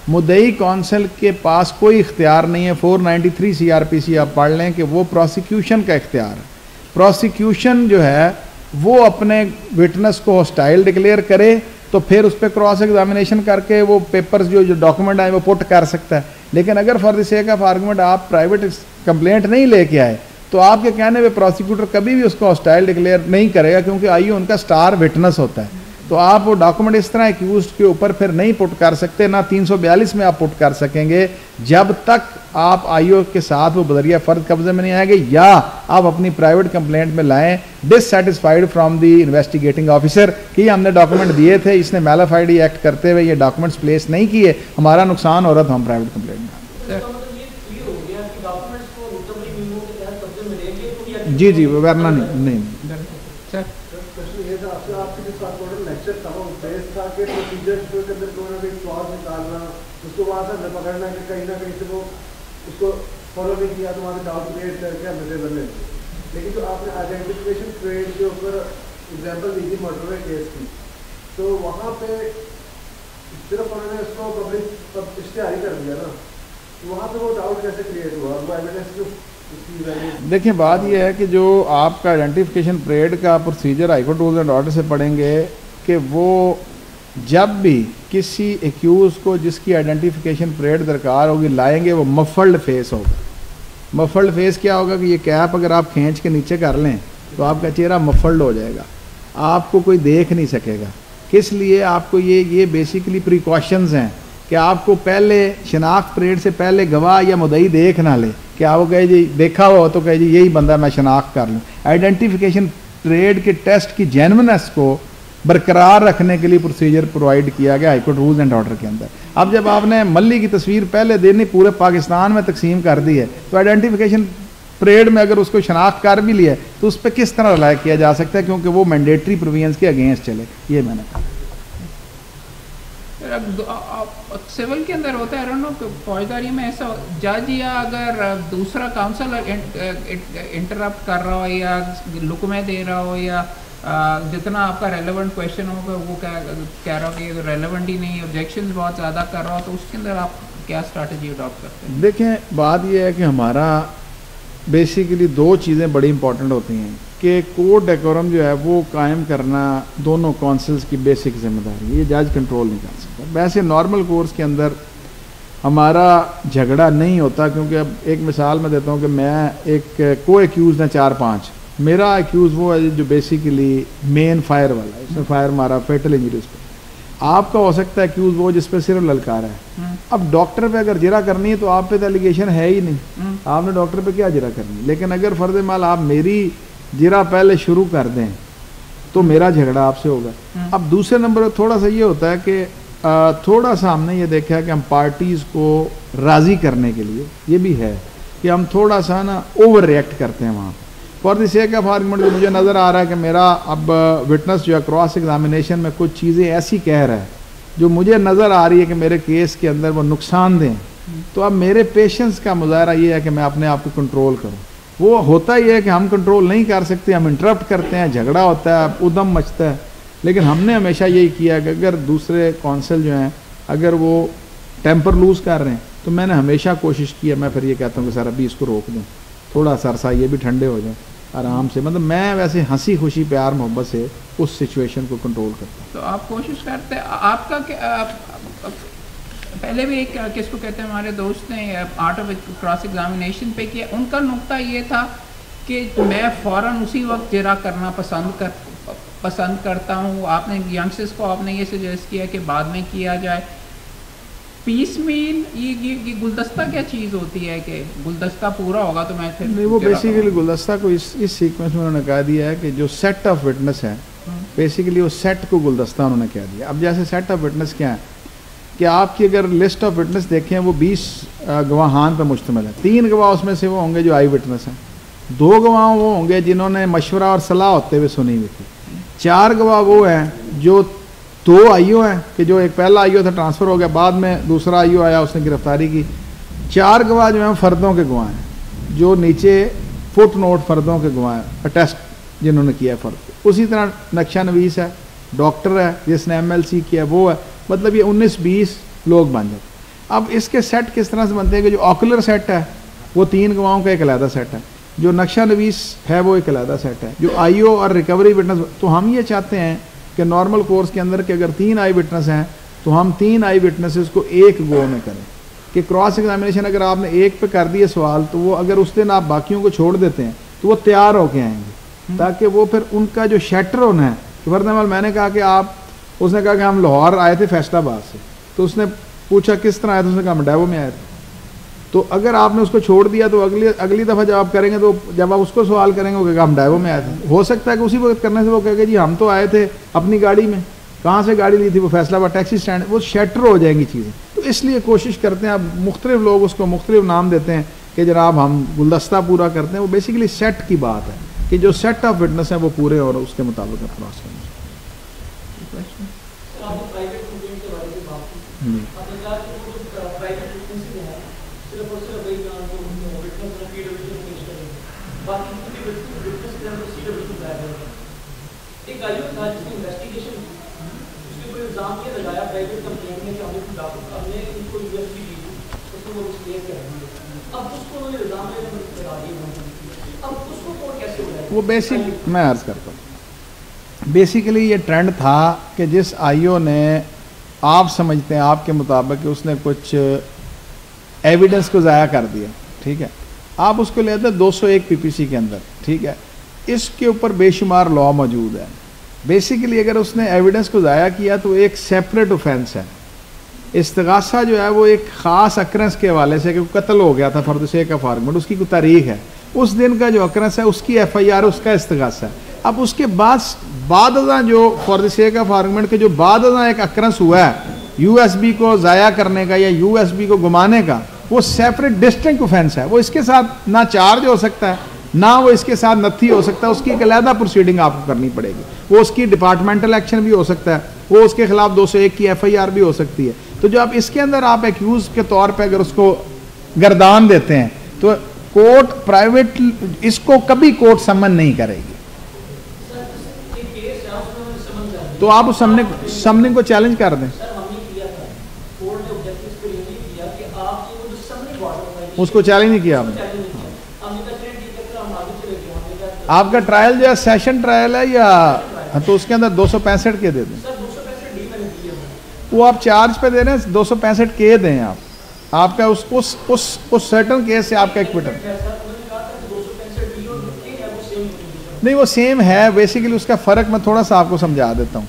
मुद्दई कौंसिल के पास कोई इख्तियार नहीं है। 493 CRPC आप पढ़ लें कि वो प्रोसिक्यूशन का इख्तियार है। प्रोसिक्यूशन जो है वो अपने विटनेस को हॉस्टाइल डिक्लेयर करे तो फिर उस पर क्रॉस एग्जामिनेशन करके वो पेपर्स जो डॉक्यूमेंट आए वो पुट कर सकता है। लेकिन अगर for the sake of argument आप प्राइवेट कंप्लेंट नहीं लेके आए तो आपके कहने पे प्रोसिक्यूटर कभी भी उसको हॉस्टाइल डिक्लेयर नहीं करेगा, क्योंकि आईओ उनका स्टार विटनेस होता है। तो आप वो डॉक्यूमेंट इस तरह एक्यूज के ऊपर फिर नहीं पुट कर सकते, ना 342 में आप पुट कर सकेंगे जब तक आप आईओ के साथ वो बदरिया फर्ज कब्जे में नहीं आएंगे या आप अपनी प्राइवेट कंप्लेंट में लाएं dissatisfied from the investigating officer कि हमने डॉक्यूमेंट दिए थे, इसने मैलाफाइड एक्ट करते हुए ये डॉक्यूमेंट्स प्लेस नहीं किए, हमारा नुकसान हो रहा था, हम प्राइवेट कंप्लेंट में। जी जी वरना नहीं। लेक्चर था वो बेस था कि प्रोसीजर के अंदर कोई ना कोई क्लॉज निकालना, उसको वहाँ से पकड़ना कि कहीं ना कहीं से वो उसको फॉलो नहीं किया तो वहाँ से डाउट क्रिएट करके हम नजर बदले। लेकिन जो आपने आइडेंटिफिकेशन ट्रेड के ऊपर एग्जाम्पल दी थी मोटरवे केस की, तो वहाँ पे सिर्फ उन्होंने उसको पब्लिक इश्तेहारी कर दिया ना, तो वहाँ पे वो डाउट कैसे क्रिएट हुआ, वो एविडेंस जो देखिए बात यह है कि जो आपका आइडेंटिफिकेशन परेड का procedure high court rules and order से पढ़ेंगे कि वो जब भी किसी एक्यूज़ को जिसकी आइडेंटिफिकेशन परेड दरकार होगी लाएंगे वो मफल्ड फेस होगा। मफल्ड फेस क्या होगा कि ये कैप अगर आप खींच के नीचे कर लें तो आपका चेहरा मफल्ड हो जाएगा, आपको कोई देख नहीं सकेगा। किस लिए आपको ये बेसिकली प्रिकॉशंस हैं कि आपको पहले शनाख्त परेड से पहले गवाह या मुद्दई देख ना ले कि आप कहे जी देखा हो तो कहे जी यही बंदा मैं शनाख्त कर लूँ। आइडेंटिफिकेशन परेड के टेस्ट की जेन्युइननेस को बरकरार रखने के लिए प्रोसीजर प्रोवाइड किया गया हाईकोर्ट रूल्स एंड ऑर्डर के अंदर। अब जब आपने मल्ली की तस्वीर पहले देनी पूरे पाकिस्तान में तकसीम कर दी है तो आइडेंटिफिकेशन परेड में अगर उसको शनाख्त कर भी लिया तो उस पर किस तरह रिलाय किया जा सकता है, क्योंकि वो मैंडेटरी प्रोविजंस के अगेंस्ट चले। ये मैंने कहा सिविल के अंदर होता है नो फौजदारी में ऐसा जज या अगर दूसरा काउंसलर इंटरप्ट कर रहा हो या लुकमे दे रहा हो या जितना आपका रेलेवेंट क्वेश्चन होगा वो कह रहा हो कि रेलेवेंट ही नहीं, ऑब्जेक्शंस बहुत ज़्यादा कर रहा हो, तो उसके अंदर आप क्या स्ट्रैटेजी अडॉप्ट करते हैं? देखें बात यह है कि हमारा बेसिकली दो चीज़ें बड़ी इंपॉर्टेंट होती हैं कि कोड डेकोरम जो है वो कायम करना दोनों काउंसिल्स की बेसिक जिम्मेदारी है, ये जज कंट्रोल नहीं कर सकता। वैसे नॉर्मल कोर्स के अंदर हमारा झगड़ा नहीं होता, क्योंकि अब एक मिसाल मैं देता हूँ कि मैं एक को एक्यूज़ है 4-5, मेरा एक्यूज़ वो है जो बेसिकली मेन फायर वाला है, उसमें फायर मारा फेटल इंजरी उस पर। आपका हो सकता है एक्यूज़ वो जिस पर सिर्फ ललकारा है। अब डॉक्टर पे अगर जिरा करनी है तो आप पे तो एलिगेशन है ही नहीं, आपने डॉक्टर पे क्या जिरा करनी है। लेकिन अगर फर्ज माल आप मेरी जिरा पहले शुरू कर दें तो मेरा झगड़ा आपसे होगा। अब दूसरे नंबर पर थोड़ा सा ये होता है कि थोड़ा सा हमने ये देखा है कि हम पार्टीज़ को राज़ी करने के लिए ये भी है कि हम थोड़ा सा ना ओवर रिएक्ट करते हैं वहाँ for the sake of argument. मुझे नज़र आ रहा है कि मेरा अब विटनेस जो है क्रॉस एग्जामिनेशन में कुछ चीज़ें ऐसी कह रहा है जो मुझे नज़र आ रही है कि मेरे केस के अंदर वो नुकसान दें, तो अब मेरे पेशेंस का मुजाहरा ये है कि मैं अपने आप को कंट्रोल करूँ। वो होता ही है कि हम कंट्रोल नहीं कर सकते, हम इंटरप्ट करते हैं, झगड़ा होता है, उदम मचता है। लेकिन हमने हमेशा यही किया कि अगर दूसरे कौंसिल जो हैं अगर वो टेम्पर लूज़ कर रहे हैं तो मैंने हमेशा कोशिश की है, मैं फिर ये कहता हूँ कि सर अभी इसको रोक दूँ, थोड़ा सा अरसा ये भी ठंडे हो जाए आराम से। मतलब मैं वैसे हंसी खुशी प्यार मोहब्बत से उस सिचुएशन को कंट्रोल करता हूँ। तो आप कोशिश करते हैं आपका पहले भी एक किसको कहते हैं हमारे दोस्त ने आर्ट ऑफ क्रॉस एग्जामिनेशन पे किया, उनका नुक्ता ये था कि मैं फ़ौरन उसी वक्त जिरा करना पसंद करता हूँ। आपने यंगस्टर्स को आपने ये सजेस्ट किया कि बाद में किया जाए पीस मील। ये गुलदस्ता क्या चीज़ होती है कि गुलदस्ता पूरा होगा तो मैं फिर नहीं, वो बेसिकली गुलदस्ता को इस सीक्वेंस में उन्होंने कहा दिया है कि जो सेट ऑफ विटनेस है बेसिकली वो सेट को गुलदस्ता उन्होंने कह दिया। अब जैसे सेट ऑफ विटनेस क्या है कि आपकी अगर लिस्ट ऑफ विटनेस देखें वो 20 गवाहान पर मुश्तमिल है। 3 गवाह उसमें से वो होंगे जो आई विटनेस हैं, 2 गवाह वो होंगे जिन्होंने मशवरा और सलाह होते हुए सुनी हुई थी, 4 गवाह वो हैं जो 2 आईओ हैं कि जो एक पहला आईओ था ट्रांसफ़र हो गया, बाद में दूसरा आईओ आया, उसने गिरफ्तारी की। 4 गवाह जो हैं फ़र्दों के गवाह हैं, जो नीचे फुट नोट फ़र्दों के गवाह हैं, अटेस्ट जिन्होंने किया फ़र्द। उसी तरह नक्शा नवीस है, डॉक्टर है जिसने MLC किया वो है, मतलब ये 19-20 लोग बन जाते। अब इसके सेट किस तरह से बनते हैं कि जो ऑकुलर सेट है वो 3 गवाहों का एक अलहदा सेट है, जो नक्शा नवीस है वो एक अलहदा सेट है, जो आईओ और रिकवरी विटनेस। तो हम ये चाहते हैं कि नॉर्मल कोर्स के अंदर कि अगर 3 आई विटनेस हैं तो हम 3 आई विटनेसेस को एक गो में करें, कि क्रॉस एग्जामिनेशन अगर आपने एक पे कर दिए सवाल तो वो अगर उस दिन आप बाकियों को छोड़ देते हैं तो वो तैयार होके आएंगे, ताकि वो फिर उनका जो शैटरन है। फर्दमल मैंने कहा कि आप, उसने कहा कि हम लाहौर आए थे फैसलाबाद से, तो उसने पूछा किस तरह आया था, उसने कहा हम डैवो में आए थे। तो अगर आपने उसको छोड़ दिया तो अगली दफ़ा जब आप करेंगे तो जब आप उसको सवाल करेंगे वो कहेगा हम डैवो में आए थे। हो सकता है कि उसी वक्त करने से वो कहेगा जी हम तो आए थे अपनी गाड़ी में, कहाँ से गाड़ी ली थी, वो फैसलाबाद टैक्सी स्टैंड, वो शैटर हो जाएंगी चीज़ें। तो इसलिए कोशिश करते हैं, अब मुख्तलिफ लोग उसको मुख्तलिफ नाम देते हैं कि जनाब हम गुलदस्ता पूरा करते हैं, वो बेसिकली सेट की बात है कि जो सेट ऑफ विटनेस हैं वो पूरे और उसके मुताबिक क्रॉस करना। वो बेसिक मैं अर्ज करता हूँ, बेसिकली ये ट्रेंड था कि जिस आईओ ने, आप समझते हैं आपके मुताबिक कि उसने कुछ एविडेंस को ज़ाया कर दिया, ठीक है, आप उसको लेते हैं 201 PPC के अंदर, ठीक है, इसके ऊपर बेशुमार लॉ मौजूद है। बेसिकली अगर उसने एविडेंस को ज़ाया किया तो एक सेपरेट ऑफेंस है। इस्तिगासा जो है वो एक ख़ास अक्रेंस के हवाले से कि कत्ल हो गया था for the sake of argument, उसकी कोई तारीख है, उस दिन का जो अक्रेंस है उसकी FIR उसका इस्तिगासा है। अब उसके बाद जो for the sake of argument के जो बाद एक अक्रेंस हुआ है USB को ज़ाया करने का या USB को घुमाने का, वो सेपरेट डिस्टिंक्ट ऑफेंस है। वो इसके साथ ना चार्ज हो सकता है, ना वो इसके साथ नथी हो सकता है, उसकी एक अलहदा प्रोसीडिंग आपको करनी पड़ेगी। वो उसकी डिपार्टमेंटल एक्शन भी हो सकता है, वो उसके खिलाफ 201 की FIR भी हो सकती है। तो जो आप इसके अंदर आप एक्यूज के तौर पे अगर उसको गर्दान देते हैं तो कोर्ट प्राइवेट इसको कभी कोर्ट समन नहीं करेगी। तो आप उस समनिंग को चैलेंज कर दें, उसको चैलेंज नहीं किया आपने। आपका ट्रायल जो है सेशन ट्रायल है या, तो उसके अंदर 265 के दे दें, वो आप चार्ज पे दे रहे हैं 265 के दें आप, आपका उस सर्टन केस से आपका एक्विटल नहीं, वो सेम है। बेसिकली उसका फ़र्क मैं थोड़ा सा आपको समझा देता हूँ।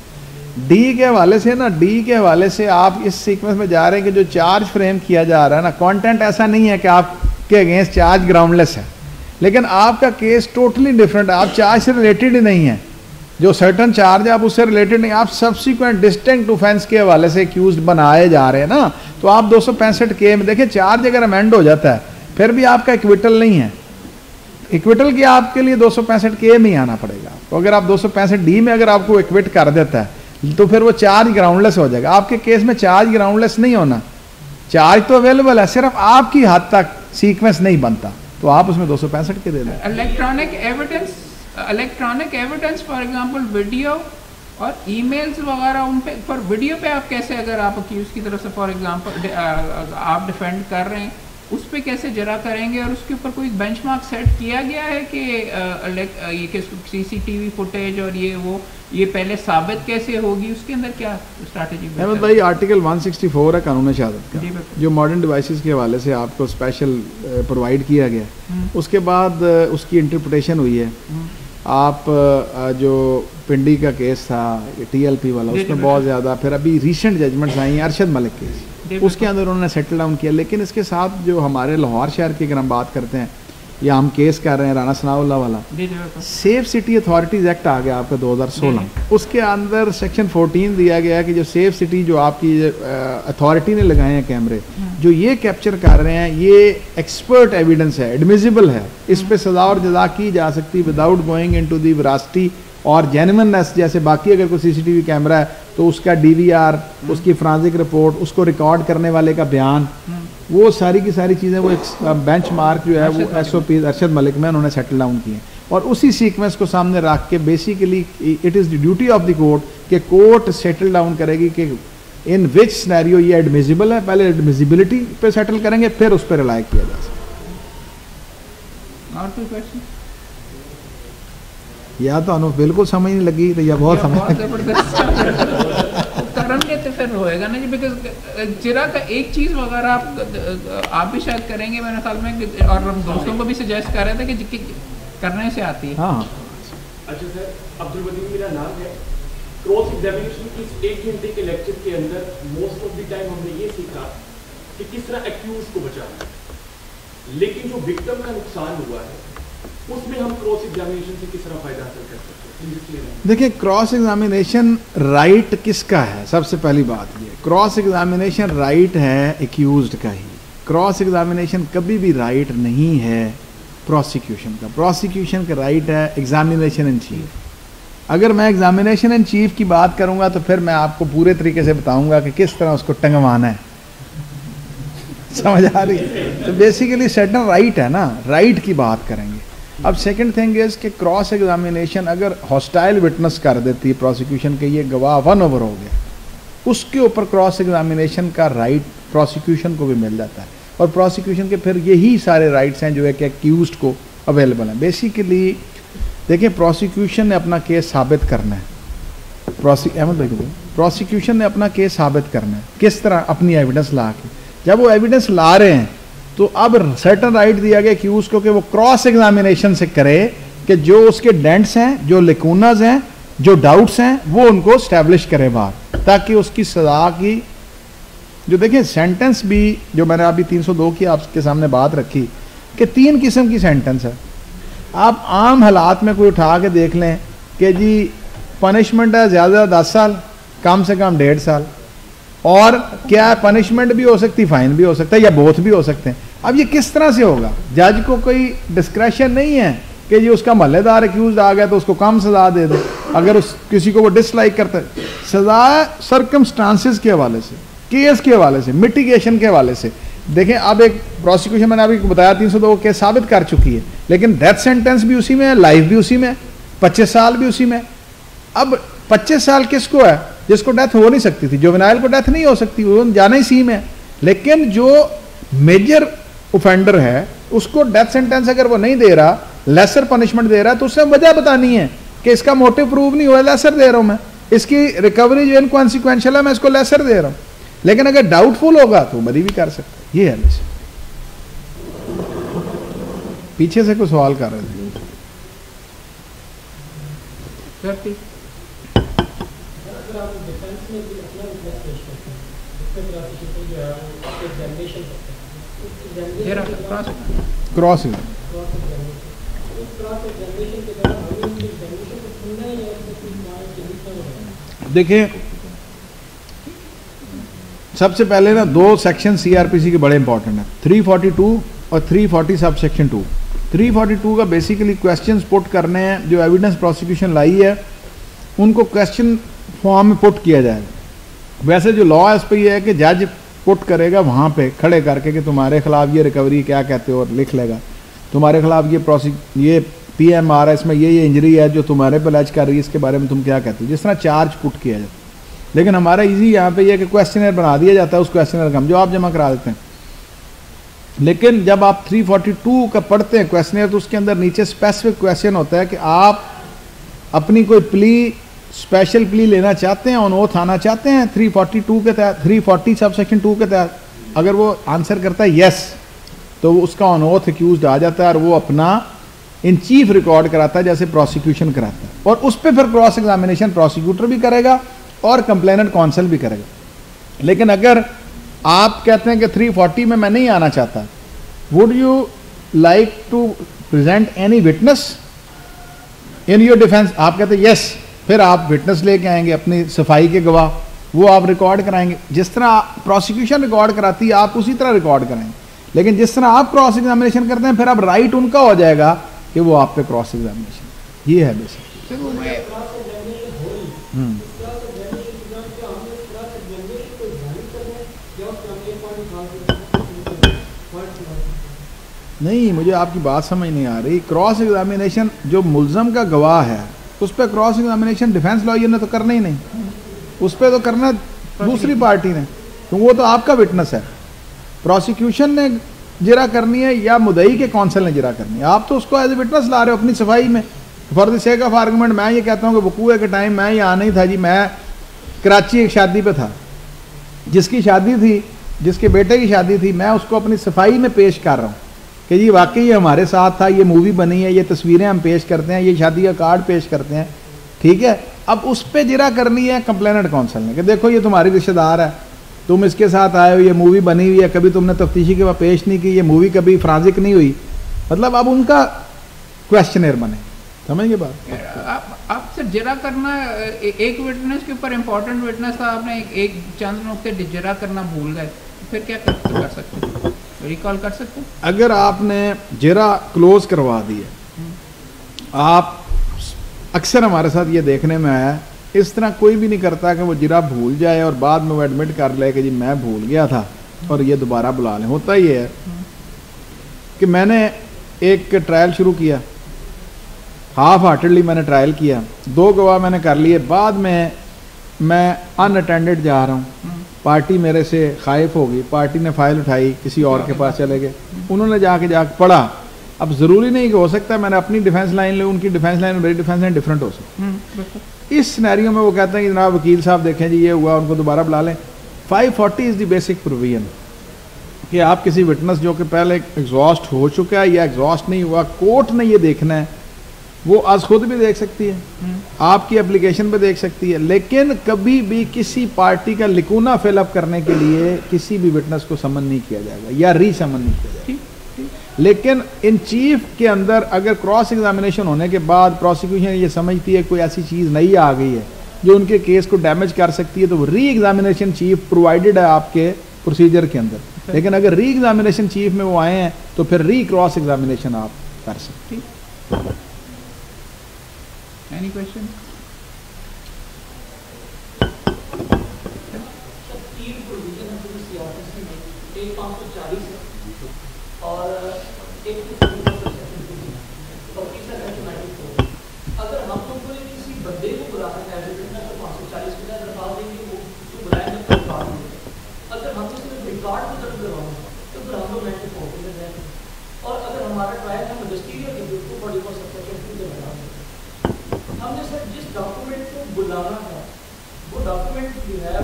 डी के हवाले से ना, डी के हवाले से आप इस सीक्वेंस में जा रहे हैं कि जो चार्ज फ्रेम किया जा रहा है ना, कंटेंट ऐसा नहीं है कि आपके अगेंस्ट चार्ज ग्राउंडलेस है, लेकिन आपका केस टोटली डिफरेंट है। आप चार्ज से रिलेटेड ही नहीं है, जो सर्टन चार्ज है आप उससे रिलेटेड नहीं, आप सब्सिक्वेंट डिस्टिंक्ट ऑफेंस के हवाले से एक्यूज बनाए जा रहे हैं ना। तो आप 265 के में देखिए, चार्ज अगर अमेंड हो जाता है फिर भी आपका इक्विटल नहीं है, इक्विटल की आपके लिए 265 के में ही आना पड़ेगा। तो अगर आप 265 डी में अगर आपको इक्विट कर देता है तो फिर वो चार्ज ग्राउंडलेस हो जाएगा। आपके केस में चार्ज ग्राउंडलेस नहीं होना, चार्ज तो अवेलेबल है, सिर्फ आपकी हद तक सीक्वेंस नहीं बनता, तो आप उसमें 265 के दे दें। Electronic evidence for example video और ईमेल्स वगैरह, उन पे फॉर वीडियो पे आप कैसे, अगर आप अक्यूज की तरफ से फॉर एग्जांपल आप डिफेंड कर रहे हैं, उस पे कैसे जरा करेंगे? और उसके ऊपर कोई बेंचमार्क सेट किया गया है कि ये CCTV फुटेज और ये पहले साबित कैसे होगी, उसके अंदर क्या स्ट्रैटेजी? अहमद भाई, आर्टिकल 164 है कानून शहादत का, जो मॉडर्न डिवाइसेस के हवाले से आपको स्पेशल प्रोवाइड किया गया। उसके बाद उसकी इंटरप्रिटेशन हुई है। आप जो पिंडी का केस था TLP वाला, उसमें बहुत ज़्यादा, फिर अभी रिसेंट जजमेंट्स आई हैं अरशद मलिक केस, उसके अंदर उन्होंने सेटल डाउन किया। लेकिन इसके साथ जो हमारे लाहौर शहर की अगर हम बात करते हैं, या हम केस कर रहे हैं राना सनाउल्लाह वाला, सेफ सिटी अथॉरिटीज़ एक्ट आ गया आपका 2016, उसके अंदर सेक्शन 14 दिया गया है कि जो सेफ सिटी जो आपकी अथॉरिटी ने लगाए हैं कैमरे, जो ये कैप्चर कर रहे हैं, ये एक्सपर्ट एविडेंस है, एडमिसिबल है, इस पर सजा और जजा की जा सकती विदाउट गोइंग इनटू दी वरासिटी और जेन्युइननेस। जैसे बाकी अगर कोई CCTV कैमरा है तो उसका डीवीआर, उसकी फ्रांसिक रिपोर्ट, उसको रिकॉर्ड करने वाले का बयान, वो सारी की सारी चीज़ें वो एक बेंचमार्क जो है वो एसओपी अरशद मलिक में उन्होंने सेटल डाउन किए और उसी सीक्वेंस को सामने रख के basically it is the duty of the court कि कोर्ट सेटल डाउन करेगी कि इन विच सिनेरियो ये एडमिसिबल है, पहले एडमिसिबिलिटी पे सेटल करेंगे, फिर उस पर रिलाई किया जा सकता। और कोई क्वेश्चन? या तो अनु बिल्कुल समझ नहीं लगी तो या बहुत समझ करेंगे तो फिर होएगा ना जी, बिकॉज जिरा का एक चीज़ वगैरह आप भी शायद करेंगे मेरे ख्याल में, और हम दोस्तों को भी सजेस्ट कर रहे थे कि करने से आती है। हाँ अच्छा सर, अब्दुल वदीद मेरा नाम है। क्रॉस एग्जामिनेशन की इस 1 घंटे के लेक्चर के अंदर मोस्ट ऑफ द टाइम हमने ये सीखा कि किस तरह एक्यूज को बचाना, लेकिन जो विक्टिम का नुकसान हुआ है उसमें हम क्रॉस एग्जामिनेशन से किस तरह फायदा हासिल कर सकते हैं? देखिए, क्रॉस एग्जामिनेशन राइट किसका है? सबसे पहली बात ये, क्रॉस एग्जामिनेशन राइट है एक्यूज्ड का ही। क्रॉस एग्जामिनेशन कभी भी राइट नहीं है प्रोसिक्यूशन का। प्रोसिक्यूशन का राइट है एग्जामिनेशन इन चीफ। अगर मैं एग्जामिनेशन इन चीफ की बात करूंगा तो फिर मैं आपको पूरे तरीके से बताऊंगा कि किस तरह उसको टंगवाना है। समझ आ रही है? तो बेसिकली सर्टन राइट है ना, राइट की बात करेंगे। अब सेकंड थिंग इज कि क्रॉस एग्जामिनेशन अगर हॉस्टाइल विटनेस कर देती है प्रोसिक्यूशन के, ये गवाह 1 ओवर हो गया, उसके ऊपर क्रॉस एग्जामिनेशन का राइट प्रोसिक्यूशन को भी मिल जाता है और प्रोसिक्यूशन के फिर यही सारे राइट्स हैं जो है कि एक्यूज्ड को अवेलेबल हैं। बेसिकली देखिए, प्रोसिक्यूशन ने अपना केस साबित करना है। प्रोसिक्यूशन ने अपना केस साबित करना है किस तरह? अपनी एविडेंस ला के। जब वो एविडेंस ला रहे हैं तो अब सर्टन राइट दिया गया एक्यूज को कि वो क्रॉस एग्जामिनेशन से करे कि जो उसके डेंट्स हैं, जो लेकुनाज हैं, जो डाउट्स हैं, वो उनको स्टैब्लिश करे बाहर, ताकि उसकी सजा की जो देखिए सेंटेंस भी जो मैंने अभी 302 की आपके सामने बात रखी कि 3 किस्म की सेंटेंस है। आप आम हालात में कोई उठा के देख लें कि जी पनिशमेंट है ज़्यादा 10 साल, कम से कम 1.5 साल, और क्या पनिशमेंट भी हो सकती, फाइन भी हो सकता है, या बोथ भी हो सकते हैं। अब ये किस तरह से होगा? जज को कोई डिस्क्रेशन नहीं है कि जी उसका महल्लेदार एक्यूज आ गया तो उसको कम सजा दे दे, अगर उस किसी को वो डिसलाइक करता है। सजा सर्कमस्टांसिस के हवाले से, केस के हवाले से, मिटिगेशन के हवाले से। देखें, अब एक प्रोसिक्यूशन मैंने अभी बताया 302 केस साबित कर चुकी है, लेकिन डेथ सेंटेंस भी उसी में है, लाइफ भी उसी में है, 25 साल भी उसी में। अब 25 साल किसको है? जिसको डेथ हो नहीं सकती थी। जुवेनाइल को डेथ नहीं हो सकती, वो जाना ही सी में। लेकिन जो मेजर ऑफेंडर है उसको डेथ सेंटेंस अगर वो नहीं दे रहा, लेसर पनिशमेंट दे रहा है, तो उससे वजह बतानी है कि इसका मोटिव प्रूव नहीं हुआ, लेसर दे रहा हूं मैं, इसकी रिकवरी जो इनकॉन्सिक्वेंशियल है, मैं इसको लेसर दे रहा हूं। लेकिन अगर डाउटफुल होगा तो बरी भी कर सकता है। ये है वैसे। पीछे से कोई सवाल कर रहे थे? क्रॉस देखिए, सबसे पहले ना 2 सेक्शन सीआरपीसी के बड़े इंपॉर्टेंट है, 342 और 340 सब सेक्शन 2। 342 का बेसिकली क्वेश्चंस पुट करने हैं, जो एविडेंस प्रोसिक्यूशन लाई है उनको क्वेश्चन फॉर्म में पुट किया जाएगा। वैसे जो लॉ है इस पर यह है कि जज पुट करेगा वहाँ पे खड़े करके कि तुम्हारे खिलाफ ये रिकवरी क्या कहते हो, और लिख लेगा तुम्हारे खिलाफ ये PMR है, इसमें ये इंजरी है जो तुम्हारे पे लैच कर रही है, इसके बारे में तुम क्या कहते हो, जिस तरह चार्ज पुट किया जाता है। लेकिन हमारा इजी यहाँ पे ये कि क्वेश्चनर बना दिया जाता है, उस क्वेश्चनर का हम जवाब जमा करा देते हैं। लेकिन जब आप 342 का पढ़ते हैं क्वेश्चनर, तो उसके अंदर नीचे स्पेसिफिक क्वेश्चन होता है कि आप अपनी कोई प्ली, स्पेशल प्ली लेना चाहते हैं, ऑन ओथ आना चाहते हैं 342 के तहत, 340 सब सेक्शन 2 के तहत। अगर वो आंसर करता है यस, तो उसका ऑन ओथ एक्यूज्ड आ जाता है और वो अपना इन चीफ रिकॉर्ड कराता है जैसे प्रोसिक्यूशन कराता है, और उस पर फिर क्रॉस एग्जामिनेशन प्रोसिक्यूटर भी करेगा और कंप्लेनेंट काउंसिल भी करेगा। लेकिन अगर आप कहते हैं कि 340 में मैं नहीं आना चाहता, would you like to present any witness in your defence? आप कहते हैं यस, फिर आप विटनेस लेके आएंगे अपनी सफाई के गवाह, वो आप रिकॉर्ड कराएंगे। जिस तरह प्रोसिक्यूशन रिकॉर्ड कराती है आप उसी तरह रिकॉर्ड कराएंगे। लेकिन जिस तरह आप क्रॉस एग्जामिनेशन करते हैं, फिर अब राइट उनका हो जाएगा कि वो आप पे क्रॉस एग्जामिनेशन। ये है बेसिक। मेंबरशिप को वैलिड करना है या उसमें हम एक पॉइंट निकाल नहीं, मुझे आपकी बात समझ नहीं आ रही। क्रॉस एग्जामिनेशन जो मुल्ज़म का गवाह है उस पर क्रॉस एग्जामिनेशन डिफेंस लॉयर ने तो करना ही नहीं, उस पर तो करना दूसरी पार्टी ने, तो वो तो आपका विटनेस है। प्रोसिक्यूशन ने जिरा करनी है या मुदई के काउंसिल ने जिरा करनी है, आप तो उसको एज ए विटनेस ला रहे हो अपनी सफाई में। For the sake of argument मैं ये कहता हूँ कि वकूए के टाइम मैं यहाँ नहीं था जी, मैं कराची एक शादी पे था, जिसकी शादी थी, जिसके बेटे की शादी थी, मैं उसको अपनी सफाई में पेश कर रहा हूँ कि जी वाकई ये हमारे साथ था, ये मूवी बनी है, ये तस्वीरें हम पेश करते हैं, ये शादी का कार्ड पेश करते हैं, ठीक है। अब उस पर जिरा करनी है कंप्लेनेंट काउंसिल ने कि देखो ये तुम्हारी रिश्तेदार है, तुम इसके साथ आए हो, ये मूवी बनी हुई है, कभी तुमने तफ्तीशी के बाद पेश नहीं की, ये मूवी कभी फ्रांजिक नहीं हुई, मतलब अब उनका क्वेश्चनर बने, समझ गए बात। आप सर जिरा करना एक विटनेस के ऊपर इम्पोर्टेंट विटनेस था, आपने एक चंद नुक्ते जिरा करना भूल गए, फिर क्या कर सकते हैं, रिकॉल कर सकते हैं? अगर आपने जिरा क्लोज करवा दी है, आप अक्सर हमारे साथ ये देखने में आया, इस तरह कोई भी नहीं करता कि वो जिरा भूल जाए और बाद में वो एडमिट कर ले कि जी मैं भूल गया था और ये दोबारा बुला लें। होता ही है कि मैंने एक ट्रायल शुरू किया, हाफ हार्टेडली मैंने ट्रायल किया, 2 गवाह मैंने कर लिए, बाद में मैं अनअटेंडेड जा रहा हूँ, पार्टी मेरे से खाइफ हो गई, पार्टी ने फाइल उठाई, किसी और के पास चले गए, उन्होंने जाके पढ़ा। अब ज़रूरी नहीं कि हो सकता है मैंने अपनी डिफेंस लाइन ले, उनकी डिफेंस लाइन मेरी डिफेंस लाइन डिफरेंट हो सकती। इस सिनेरियो में वो कहते हैं कि जनाब वकील साहब देखें जी ये हुआ, उनको दोबारा बुला लें। 540 इज़ द बेसिक प्रोविजन कि आप किसी विटनेस जो कि पहले एग्जॉस्ट हो चुका है या एग्जॉस्ट नहीं हुआ, कोर्ट ने ये देखना है, वो आज खुद भी देख सकती है, आपकी एप्लीकेशन पे देख सकती है, लेकिन कभी भी किसी पार्टी का लिकुना फिलअप करने के लिए किसी भी विटनेस को समन नहीं किया जाएगा या रीसमन नहीं किया जाएगा। लेकिन इन चीफ के अंदर अगर क्रॉस एग्जामिनेशन होने के बाद प्रोसिक्यूशन ये समझती है कोई ऐसी चीज़ नई आ गई है जो उनके केस को डैमेज कर सकती है, तो री एग्जामिनेशन चीफ प्रोवाइडेड है आपके प्रोसीजर के अंदर। लेकिन अगर री एग्जामिनेशन चीफ में वो आए हैं तो फिर री क्रॉस एग्जामिनेशन आप कर सकते हैं। Any question? तीन प्रोविजन है जो सीआरपीसी में, एक 540 है और एक और तीसरा है 94। अगर हम लोग को किसी बंदे को बुलाना है तो 540 के अंदर दरखास्त देंगे, वो उसको बुलाएंगे तो रिकॉर्ड देंगे। अगर हम किसी रिकॉर्ड को दर्ज करवाएंगे तो फिर हम लोग 94 के अंदर जाएंगे, और अगर हमारा ट्रायल है मजिस्ट्रियल के उसको 44 सेक्शन के बनाएंगे। हमने सर जिस डॉक्यूमेंट को बुलाना है वो डॉक्यूमेंट जो है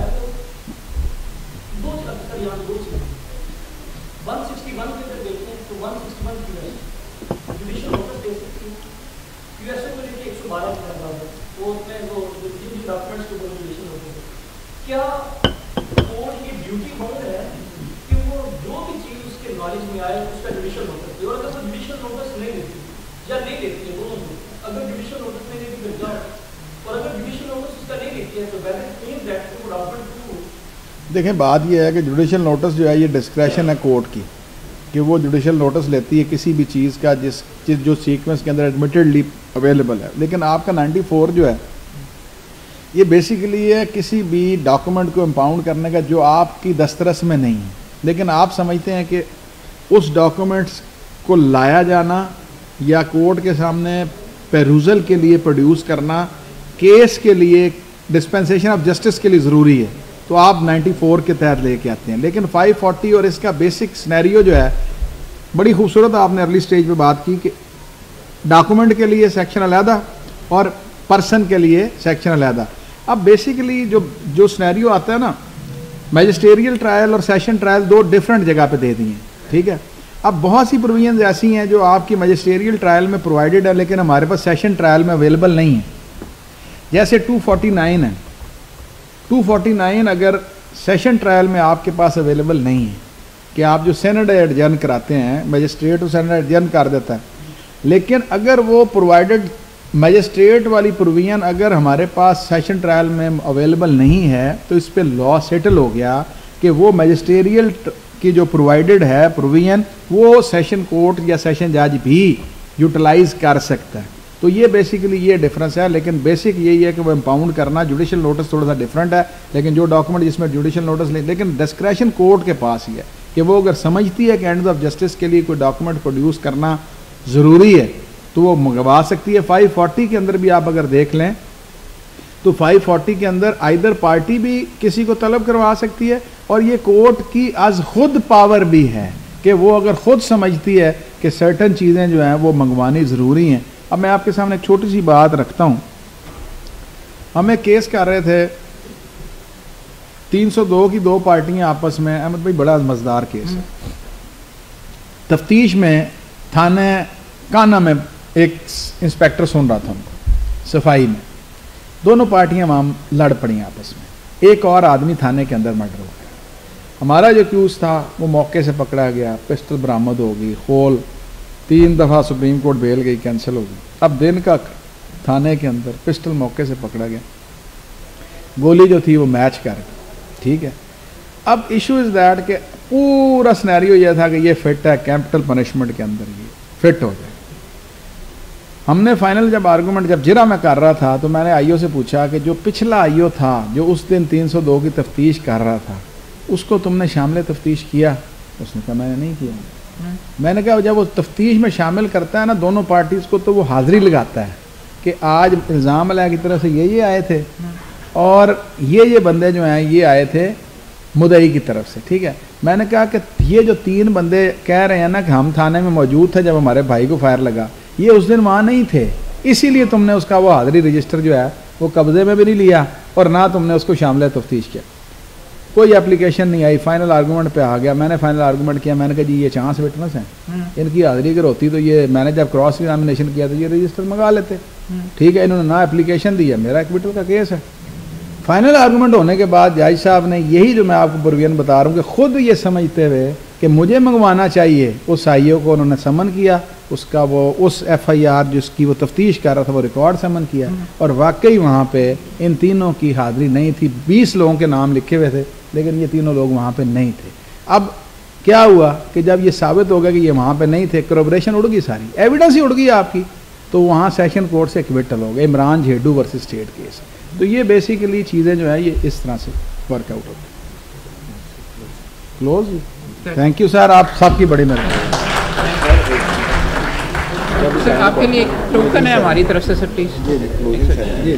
वो दो चीज़ 161 के अंदर देखते हैं तो 161 जुडिशियल नोटिस दे सकती है, यूएसओ को लेकर 112 के अंदर वो उसमें वो जिन डॉक्यूमेंट्स को जुडिशियल नोटिस, क्या कोर्ट की ड्यूटी बन है कि वो जो भी चीज़ उसके नॉलेज में आए उसका जुडिशियल नोटिस दे, और अगर वो जुडिशियल नोटिस नहीं देती या नहीं देती है दोनों, अगर जुडिशियल नोटिस नहीं देती फिर जाओ, और अगर जुडिशियल नोटिस उसका नहीं देती है तो वैसे मींस दैट वो डॉक्यूमेंट टू। देखें बात यह है कि जुडिशियल नोटिस जो है ये डिस्क्रेशन है कोर्ट की कि वो जुडिशियल नोटिस लेती है किसी भी चीज़ का जिस जो सीक्वेंस के अंदर एडमिटेडली अवेलेबल है। लेकिन आपका 94 जो है ये बेसिकली है किसी भी डॉक्यूमेंट को इम्पाउंड करने का जो आपकी दस्तरस में नहीं है, लेकिन आप समझते हैं कि उस डॉक्यूमेंट्स को लाया जाना या कोर्ट के सामने पेरूजल के लिए प्रोड्यूस करना केस के लिए डिस्पेंसेशन ऑफ जस्टिस के लिए ज़रूरी है, तो आप 94 के तहत लेके आते हैं। लेकिन 540 और इसका बेसिक सिनेरियो जो है बड़ी खूबसूरत आपने अर्ली स्टेज पे बात की कि डॉक्यूमेंट के लिए सेक्शन अलहदा और पर्सन के लिए सेक्शन अलहदा। अब बेसिकली जो सिनेरियो आता है ना, मैजिस्ट्रियल ट्रायल और सेशन ट्रायल 2 डिफरेंट जगह पे दे दिए, ठीक है। अब बहुत सी प्रोविजंस ऐसी हैं जो आपकी मैजिस्ट्रियल ट्रायल में प्रोवाइडेड है लेकिन हमारे पास सेशन ट्रायल में अवेलेबल नहीं है। जैसे 249 है, 249 अगर सेशन ट्रायल में आपके पास अवेलेबल नहीं है कि आप जो सेनेट एडजर्न कराते हैं, मैजिस्ट्रेट तो सेनेट एडजर्न कर देता है, लेकिन अगर वो प्रोवाइडेड मैजिस्ट्रेट वाली प्रोविजन अगर हमारे पास सेशन ट्रायल में अवेलेबल नहीं है तो इस पर लॉ सेटल हो गया कि वो मैजिस्ट्रियल की जो प्रोवाइडेड है प्रोविजन वो सेशन कोर्ट या सेशन जज भी यूटिलाइज कर सकता है। तो ये बेसिकली ये डिफरेंस है, लेकिन बेसिक यही है कि वो इम्पाउंड करना, जुडिशल नोटिस थोड़ा सा डिफरेंट है, लेकिन जो डॉक्यूमेंट जिसमें जुडिशल नोटिस लेकिन डिस्क्रेशन कोर्ट के पास ही है कि वो अगर समझती है कि एंड ऑफ जस्टिस के लिए कोई डॉक्यूमेंट प्रोड्यूस करना ज़रूरी है तो वो मंगवा सकती है। 540 के अंदर भी आप अगर देख लें तो 540 के अंदर आइदर पार्टी भी किसी को तलब करवा सकती है, और ये कोर्ट की आज खुद पावर भी है कि वो अगर खुद समझती है कि सर्टन चीज़ें जो हैं वो मंगवानी ज़रूरी हैं। अब मैं आपके सामने एक छोटी सी बात रखता हूँ। हमें केस कर रहे थे 302 की 2 पार्टियां आपस में, अहमद भाई बड़ा मज़ेदार केस है। तफ्तीश में थाने काना में एक इंस्पेक्टर सुन रहा था उनको सफाई में, दोनों पार्टियां वहाँ लड़ पड़ी आपस में, एक और आदमी थाने के अंदर मर्डर हो गया। हमारा जो एक्यूज था वो मौके से पकड़ा गया, पिस्टल बरामद हो गई, खोल 3 दफ़ा सुप्रीम कोर्ट बेल गई, कैंसिल हो गई। अब दिन का थाने के अंदर पिस्टल मौके से पकड़ा गया, गोली जो थी वो मैच कर गई, ठीक है। अब इशू इज़ दैट कि पूरा सिनेरियो यह था कि ये फिट है कैपिटल पनिशमेंट के अंदर, ये फिट हो जाए। हमने फाइनल जब आर्गूमेंट जब जिरा में कर रहा था तो मैंने आईओ से पूछा कि जो पिछला आईओ था जो उस दिन 302 की तफ्तीश कर रहा था उसको तुमने शामिल तफ्तीश किया? उसने कहा मैंने नहीं किया। मैंने कहा जब वो तफ्तीश में शामिल करता है ना दोनों पार्टीज़ को तो वो हाज़िरी लगाता है कि आज इल्ज़ाम अला की तरफ से ये आए थे और ये बंदे जो हैं ये आए थे मुदई की तरफ से, ठीक है। मैंने कहा कि ये जो 3 बंदे कह रहे हैं ना कि हम थाने में मौजूद थे जब हमारे भाई को फायर लगा, ये उस दिन वहाँ नहीं थे, इसीलिए तुमने उसका वो हाज़िरी रजिस्टर जो है वो कब्ज़े में भी नहीं लिया और ना तुमने उसको शामिल तफ्तीश किया। कोई एप्लीकेशन नहीं आई, फाइनल आर्गूमेंट पे आ गया। मैंने फाइनल आर्गूमेंट किया, मैंने कहा जी ये चांस विटनेस हैं, इनकी हाज़िरी अगर होती तो ये मैंने जब क्रॉस एग्जामिनेशन किया तो ये रजिस्टर मंगा लेते, ठीक है। इन्होंने ना एप्लीकेशन दी है, मेरा एक्विटल का केस है। फाइनल आर्गूमेंट होने के बाद जज साहब ने यही जो मैं आपको प्रोविजन बता रहा हूँ कि खुद ये समझते हुए कि मुझे मंगवाना चाहिए, उस आईओ को उन्होंने समन किया, उसका वो उस FIR जिसकी वो तफ्तीश कर रहा था वो रिकॉर्ड समन किया और वाकई वहाँ पे इन तीनों की हाज़िरी नहीं थी। 20 लोगों के नाम लिखे हुए थे लेकिन ये तीनों लोग वहाँ पे नहीं थे। अब क्या हुआ कि जब ये साबित हो गया कि ये वहाँ पे नहीं थे, corroboration उड़ गई, सारी एविडेंस ही उड़ गई आपकी, तो वहाँ सेशन कोर्ट से एक्विटल हो गया, इमरान झेडू वर्सेस स्टेट केस। तो ये बेसिकली चीज़ें जो है ये इस तरह से वर्कआउट होती है। क्लोज। थैंक यू सर, आप सबकी बड़ी मेहरबानी। सर आपके लिए एक टोकन है हमारी तरफ से सर, प्लीज़। जी